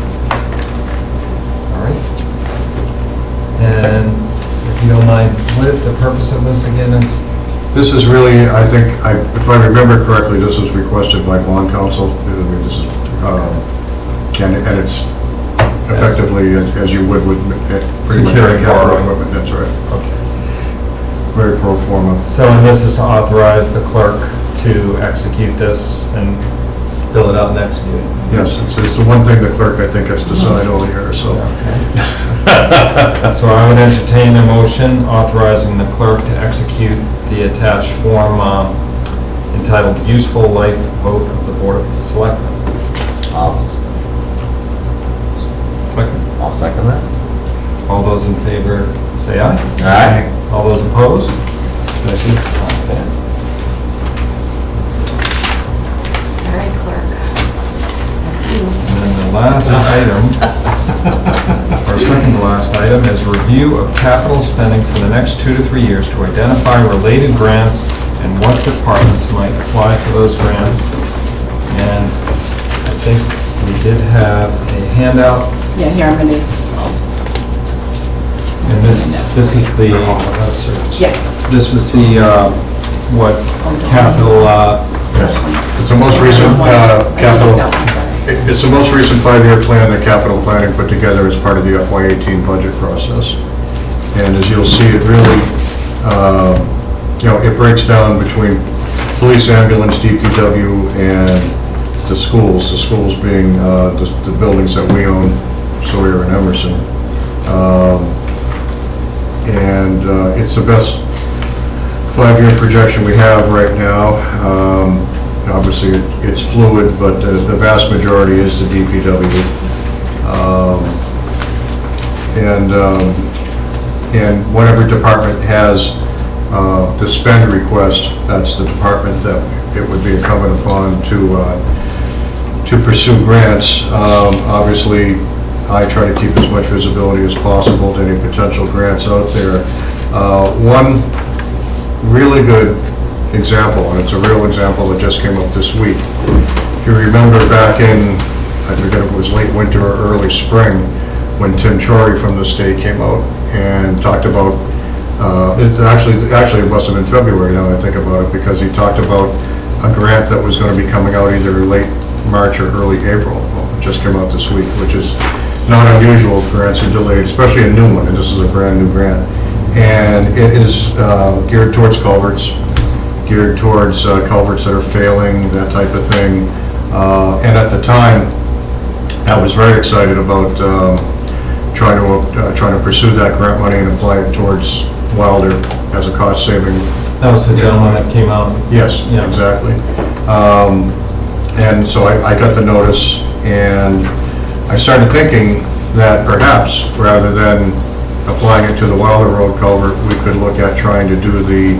all right. And if you don't mind, what the purpose of this again is? This is really, I think, if I remember correctly, this was requested by bond counsel. I mean, this is, and it's effectively, as you would with pretty much Securing any capital borrowing. equipment, that's right. Okay. Very pro forma. So, and this is to authorize the clerk to execute this and fill it out and execute it? Yes, it's the one thing the clerk, I think, has to sign over here, so. So I would entertain a motion authorizing the clerk to execute the attached form entitled Useful Life Vote of the Board of Selectmen. I'll second that. All those in favor, say aye. Aye. All those opposed? Thank you. Okay. All right, clerk. That's you. And then the last item, or second to last item, is review of capital spending for the next 2 to 3 years to identify related grants and what departments might apply for those grants. And I think we did have a handout, Yeah, here, I'm going to, and this is the, yes. this is the, what capital, It's the most recent capital, it's the most recent 5-year plan that capital planning put together as part of the FY18 budget process. And as you'll see, it really, it breaks down between police, ambulance, DPW, and the schools being the buildings that we own, Sawyer and Emerson. And it's the best 5-year projection we have right now. Obviously, it's fluid, but the vast majority is the DPW. And whatever department has the spend request, that's the department that it would be incumbent upon to pursue grants. Obviously, I try to keep as much visibility as possible to any potential grants out there. One really good example, and it's a real example that just came up this week. If you remember back in, I forget if it was late winter or early spring, when Tim Chory from the state came out and talked about, it actually it must have been February now I think about it, because he talked about a grant that was going to be coming out either late March or early April. Well, it just came out this week, which is not unusual if grants are delayed, especially a new one, and this is a brand new grant. And it is geared towards culverts, geared towards culverts that are failing, that type of thing. And at the time, I was very excited about trying to pursue that grant money and apply it towards Wilder as a cost saving. that was the gentleman that came out. Yes, Yeah. exactly. And so I got the notice, and I started thinking that perhaps, rather than applying it to the Wilder Road culvert, we could look at trying to do the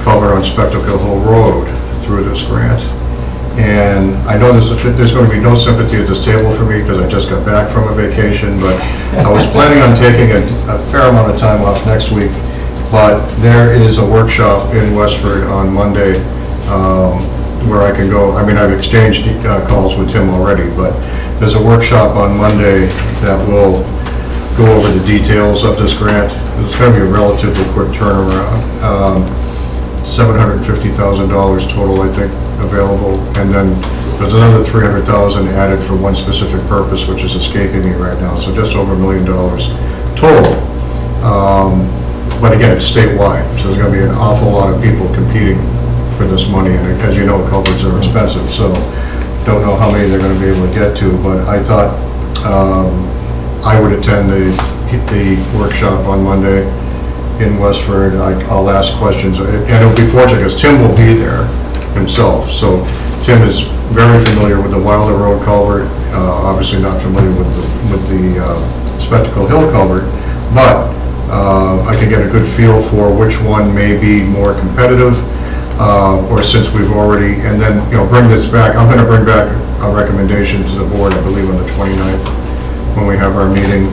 culvert on Spectacle Hill Road through this grant. And I know there's going to be no sympathy at this table for me because I just got back from a vacation, but I was planning on taking a fair amount of time off next week. But there is a workshop in Westford on Monday where I can go. I mean, I've exchanged calls with Tim already, but there's a workshop on Monday that will go over the details of this grant. It's going to be a relatively quick turnaround. $750,000 total, I think, available, and then there's another $300,000 added for one specific purpose, which is escaping me right now, so just over $1 million total. But again, it's statewide, so there's going to be an awful lot of people competing for this money, and as you know, culverts are expensive, so don't know how many they're going to be able to get to, but I thought I would attend the workshop on Monday in Westford. I'll ask questions, and it'll be fortunate because Tim will be there himself. So Tim is very familiar with the Wilder Road culvert, obviously not familiar with the Spectacle Hill culvert, but I can get a good feel for which one may be more competitive, or since we've already, and then, bring this back. I'm gonna bring back a recommendation to the board, I believe on the 29th, when we have our meeting,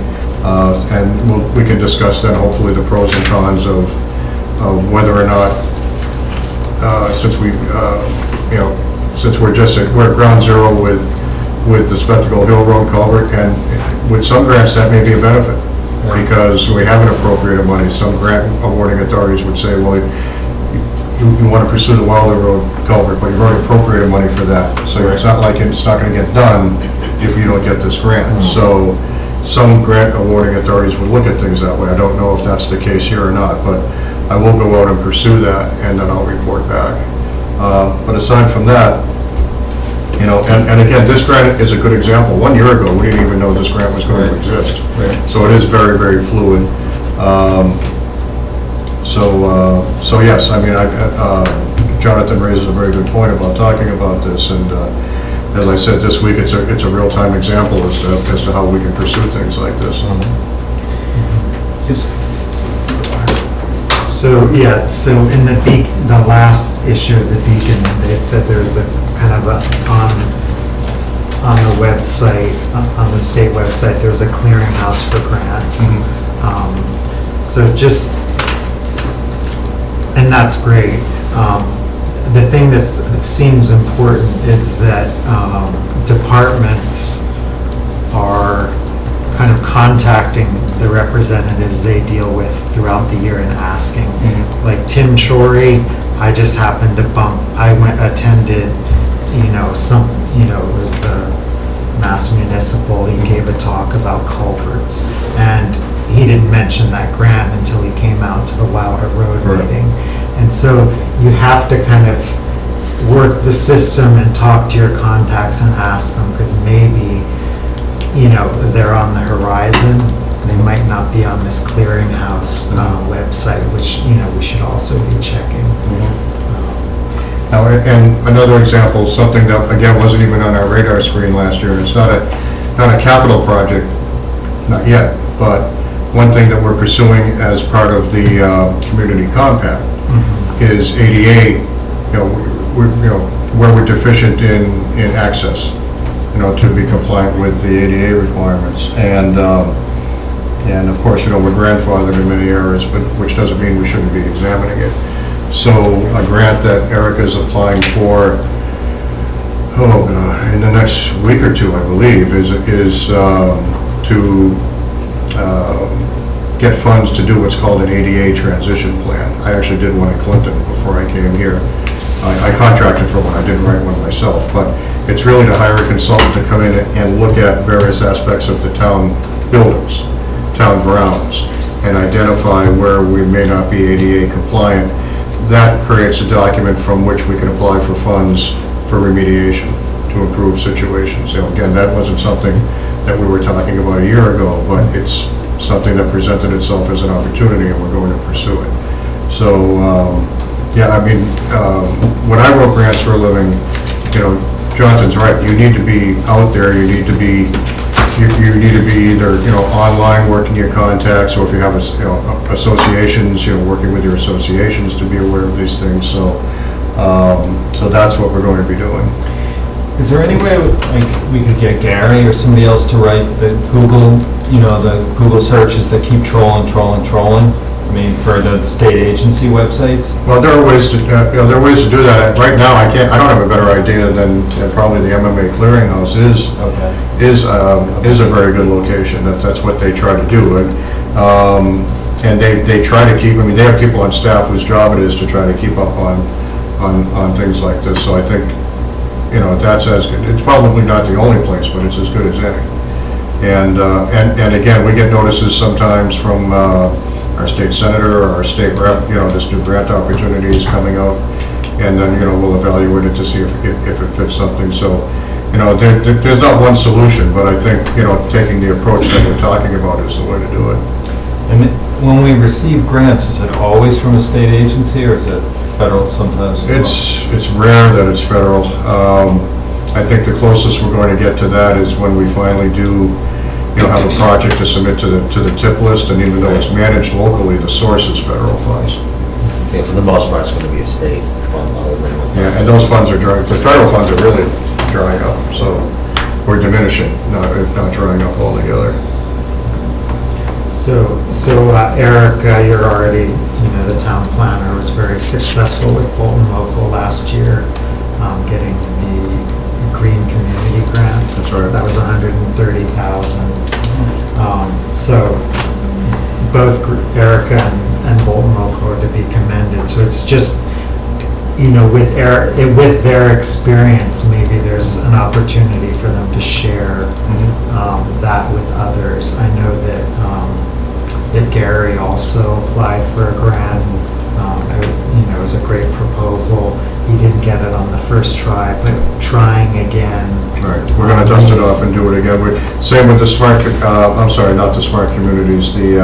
and we can discuss then hopefully the pros and cons of whether or not, since we, since we're at ground zero with the Spectacle Hill Road culvert, and with some grants that may be a benefit, because we haven't appropriated money. Some grant awarding authorities would say, well, you want to pursue the Wilder Road culvert, but you've already appropriated money for that. So it's not like it's not going to get done if you don't get this grant. So some grant awarding authorities would look at things that way. I don't know if that's the case here or not, but I will go out and pursue that, and then I'll report back. But aside from that, and again, this grant is a good example. 1 year ago, we didn't even know this grant was going to exist. So it is very, very fluid. So yes, I mean, Jonathan raises a very good point about talking about this, and as I said this week, it's a real-time example as to how we can pursue things like this. So in the last issue of the Beacon, they said there's a kind of on the website, on the state website, there's a clearinghouse for grants. And that's great. The thing that seems important is that departments are kind of contacting the representatives they deal with throughout the year and asking. Like Tim Chory, I just happened to attended, it was the Mass Municipal, he gave a talk about culverts, and he didn't mention that grant until he came out to the Wilder Road meeting. And so you have to kind of work the system and talk to your contacts and ask them, because maybe, they're on the horizon. They might not be on this clearinghouse website, which, we should also be checking. Now, and another example, something that, again, wasn't even on our radar screen last year, it's not a capital project, not yet, but one thing that we're pursuing as part of the community compact is ADA, where we're deficient in access, to be compliant with the ADA requirements. And of course, we're grandfathered in many areas, but which doesn't mean we shouldn't be examining it. So a grant that Erica's applying for, in the next week or two, I believe, is to get funds to do what's called an ADA transition plan. I actually did one in Clinton before I came here. I contracted for one, I didn't write one myself, but it's really to hire a consultant to come in and look at various aspects of the town buildings, town grounds, and identify where we may not be ADA compliant. That creates a document from which we can apply for funds for remediation to improve situations. Again, that wasn't something that we were talking about a year ago, but it's something that presented itself as an opportunity, and we're going to pursue it. So, when I wrote grants for a living, Jonathan's right. You need to be out there. You need to be either online working your contacts, or if you have associations, working with your associations to be aware of these things. So that's what we're going to be doing. Is there any way, we could get Gary or somebody else to write the Google, the Google searches that keep trolling? I mean, for the state agency websites? Well, there are ways to do that. Right now, I don't have a better idea than probably the MMA Clearinghouse is a very good location. That's what they try to do. And they try to keep, they have people on staff whose job it is to try to keep up on things like this. So I think, that's as good. It's probably not the only place, but it's as good as any. And again, we get notices sometimes from our state senator or our state rep, this new grant opportunity is coming out, and then, we'll evaluate it to see if it fits something. So, there's not one solution, but I think, taking the approach that we're talking about is the way to do it. And when we receive grants, is it always from a state agency, or is it federal sometimes? It's rare that it's federal. I think the closest we're going to get to that is when we finally do have a project to submit to the tip list, and even though it's managed locally, the source is federal funds. Yeah, for the most part, it's going to be a state fund other than. Yeah, and those funds are drying, the federal funds are really drying up, so we're diminishing, if not drying up altogether. So Eric, you're already, the town planner was very successful with Bolton Local last year, getting the Green Community Grant. That's right. That was $130,000. So both Erica and Bolton Local are to be commended. So it's just, with their experience, maybe there's an opportunity for them to share that with others. I know that Gary also applied for a grant. It was a great proposal. He didn't get it on the first try, but trying again. Right, we're gonna dust it off and do it again. Same with the smart, I'm sorry, not the smart communities, the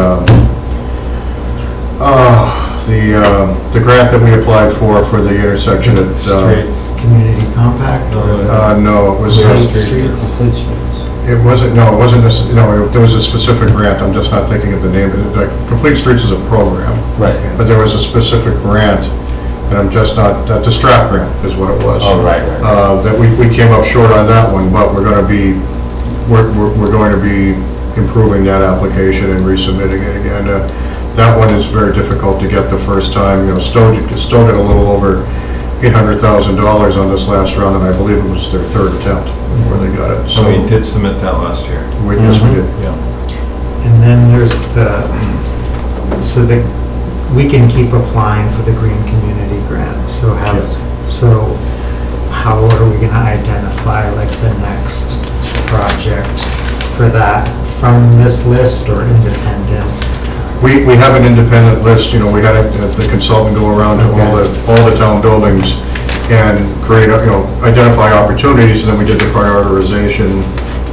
grant that we applied for the intersection at, Streets. Community Compact? no, it was, Complete Streets? Complete streets. there was a specific grant, I'm just not thinking of the name. Like, Complete Streets is a program. Right. But there was a specific grant, and I'm just not, the STRAP grant is what it was. Oh, right. That we came up short on that one, but we're going to be improving that application and resubmitting it again. That one is very difficult to get the first time. Stowe did a little over $800,000 on this last round, and I believe it was their third attempt where they got it. So we did submit that last year. Yes, we did. Yeah. And then there's we can keep applying for the Green Community Grant. So how are we gonna identify like the next project for that from this list or independent? We have an independent list. We had the consultant go around to all the town buildings and create, identify opportunities, and then we did the prioritization,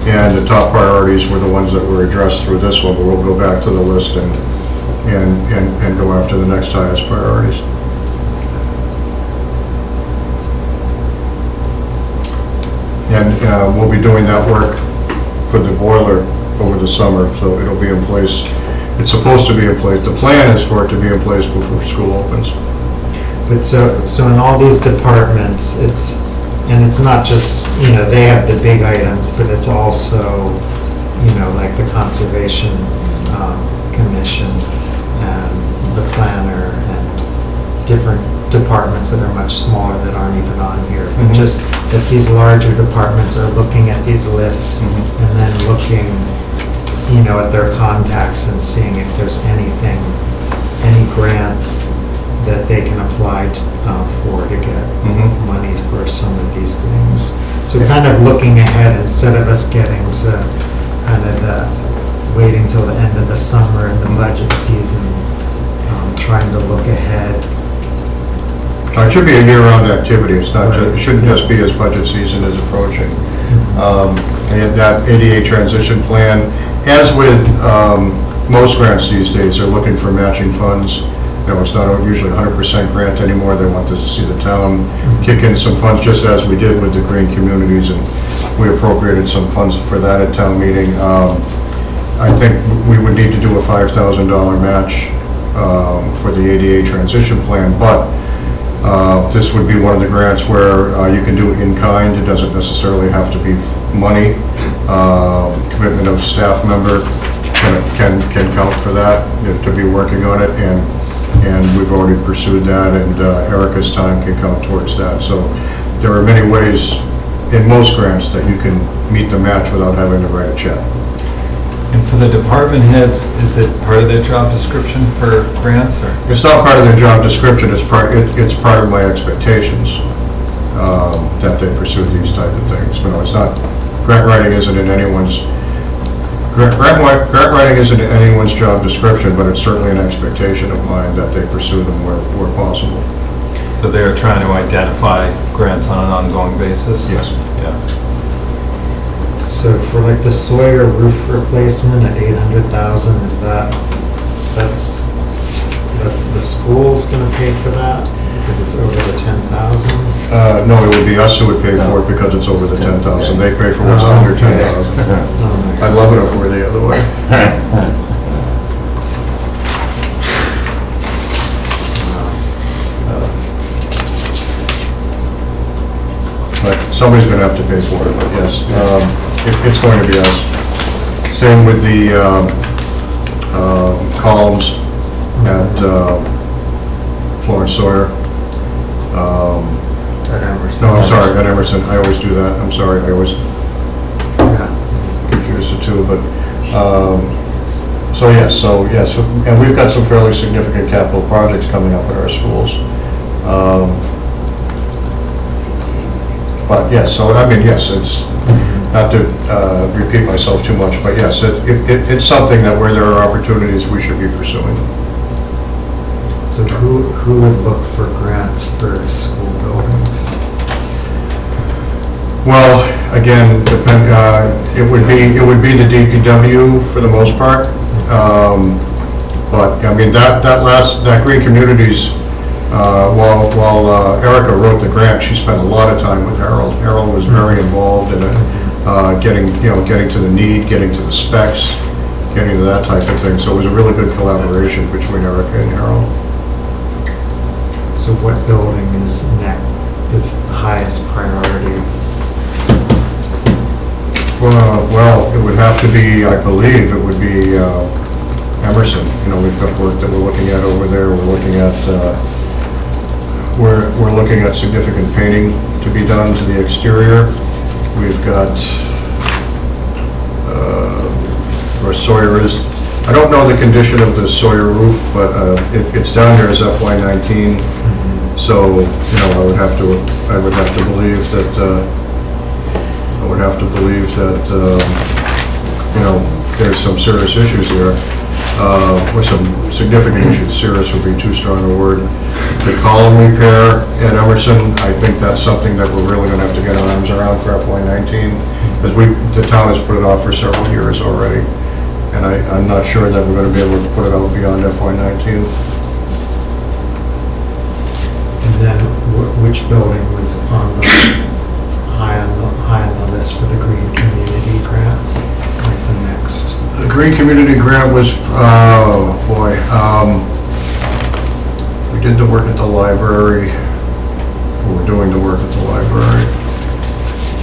and the top priorities were the ones that were addressed through this one, but we'll go back to the list and go after the next highest priorities. And we'll be doing that work for the boiler over the summer, so it'll be in place. It's supposed to be in place. The plan is for it to be in place before school opens. But so in all these departments, it's not just, they have the big items, but it's also, like the Conservation Commission and the planner and different departments that are much smaller that aren't even on here. But just that these larger departments are looking at these lists and then looking, at their contacts and seeing if there's any grants that they can apply for to get money for some of these things. So kind of looking ahead instead of us getting to kind of waiting till the end of the summer and the budget season, trying to look ahead. It should be a year-round activity. It's not. It shouldn't just be as budget season is approaching. And that ADA transition plan, as with most grants these days, they're looking for matching funds. It's not usually 100% grant anymore. They want to see the town kick in some funds, just as we did with the green communities, and we appropriated some funds for that at town meeting. I think we would need to do a $5,000 match for the ADA transition plan, but this would be one of the grants where you can do it in kind. It doesn't necessarily have to be money. Commitment of staff member can count for that, to be working on it, and we've already pursued that, and Erica's time can count towards that. So there are many ways in most grants that you can meet the match without having to write a check. And for the department heads, is it part of their job description for grants, or? It's not part of their job description. It's part of my expectations that they pursue these type of things. But no, it's not. Grant writing isn't in anyone's job description, but it's certainly an expectation of mine that they pursue them where possible. So they're trying to identify grants on an ongoing basis? Yes. Yeah. So for like the Sawyer roof replacement at $800,000, that's the school's gonna pay for that? Because it's over the 10,000? No, it would be us who would pay for it because it's over the 10,000. They pay for what's Oh, under okay. 10,000. Oh, my I'd love it if it were the other way. But somebody's going to have to pay for it, but yes, it's going to be us. Same with the columns at Florence Sawyer. At Emerson. No, I'm sorry, at Emerson. I always do that. I'm sorry, I always confuse the two, but, so yes, and we've got some fairly significant capital projects coming up at our schools. But yes, so I mean, yes, it's, not to repeat myself too much, but yes, it's something that where there are opportunities, we should be pursuing. So who would look for grants for school buildings? Well, again, it would be the DPW for the most part. But, I mean, that Green Communities, while Erica wrote the grant, she spent a lot of time with Harold. Harold was very involved in it, getting to the need, getting to the specs, getting to that type of thing. So it was a really good collaboration between Erica and Harold. So what building is the highest priority? Well, it would have to be, I believe, it would be Emerson. You know, we've got work that we're looking at over there. We're looking at we're looking at significant painting to be done to the exterior. We've got where Sawyer is. I don't know the condition of the Sawyer roof, but it's down here as FY19. So, you know, I would have to believe that. You know, there's some serious issues there, or some significant issues. Serious would be too strong a word. The column repair at Emerson, I think that's something that we're really going to have to get our arms around for FY19, because the town has put it off for several years already, and I'm not sure that we're going to be able to put it out beyond FY19. And then which building was high on the list for the Green Community Grant? Like the next? The Green Community Grant was, oh boy, we did the work at the library. We're doing the work at the library.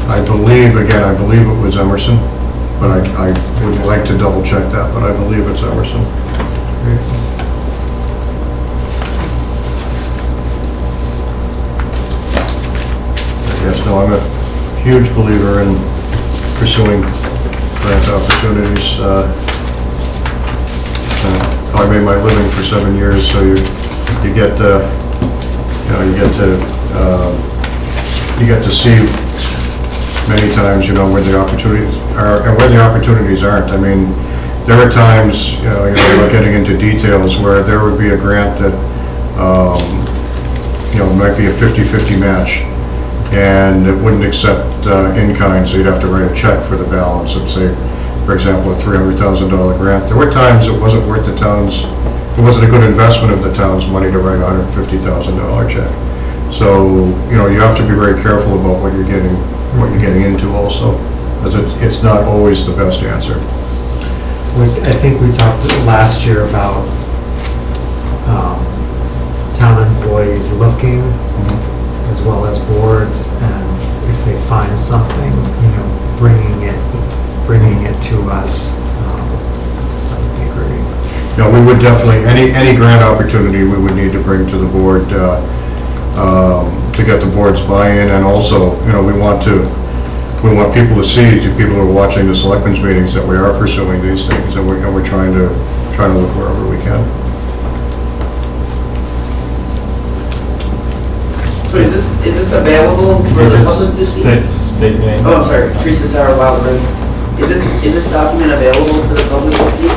I believe it was Emerson, but I would like to double check that, but I believe it's Emerson. Yes, no, I'm a huge believer in pursuing grant opportunities. I made my living for 7 years, so you get to see many times, you know, where the opportunities are and where the opportunities aren't. I mean, there are times, you know, without getting into details, where there would be a grant that, you know, might be a 50-50 match, and it wouldn't accept in-kind, so you'd have to write a check for the balance of, say, for example, a $300,000 grant. There were times it wasn't worth it wasn't a good investment of the town's money to write a $150,000 check. So, you know, you have to be very careful about what you're getting into also, because it's not always the best answer. I think we talked last year about town employees looking, as well as boards, and if they find something, you know, bringing it to us, that would be great. No, we would definitely, any grant opportunity we would need to bring to the board to get the board's buy-in, and also, you know, we want people to see, people who are watching the Selectmen's meetings, that we are pursuing these things, and we're trying to look wherever we can. So is this available for the public to see? State name. Oh, I'm sorry, Teresa Sauer, Wildwood. Is this document available for the public to see?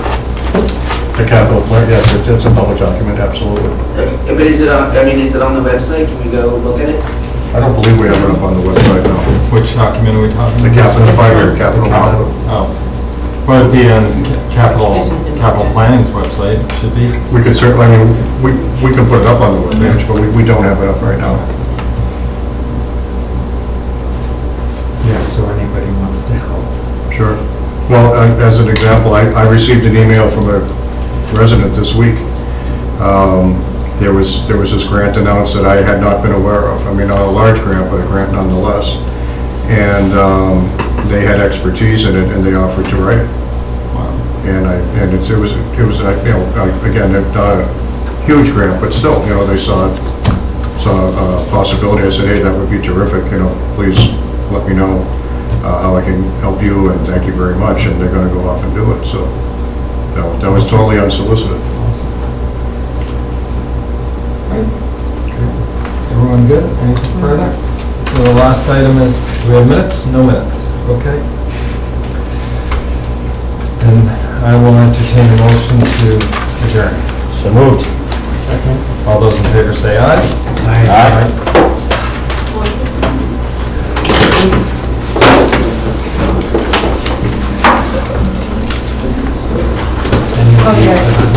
The capital plan, yes, it's a public document, absolutely. But is it on the website? Can we go look at it? I don't believe we have it up on the website, no. Which document are we talking The about? capital, 5-year capital plan. Oh. Well, it'd be on capital planning's website, it should be. We could certainly, I mean, we can put it up on the webpage, but we don't have it up right now. Yeah, so anybody wants to help. Sure. Well, as an example, I received an email from a resident this week. There was this grant announced that I had not been aware of. I mean, not a large grant, but a grant nonetheless. And they had expertise in it, and they offered to write it. And it was you know, again, not a huge grant, but still, you know, they saw a possibility. I said, hey, that would be terrific, you know, please let me know how I can help you, and thank you very much, and they're going to go off and do it. So that was totally unsolicited. Everyone good? Anything further? So the last item is, do we have minutes? No minutes. Okay. And I will entertain a motion to adjourn. So moved. Second. All those in favor say aye. Aye. Any of these that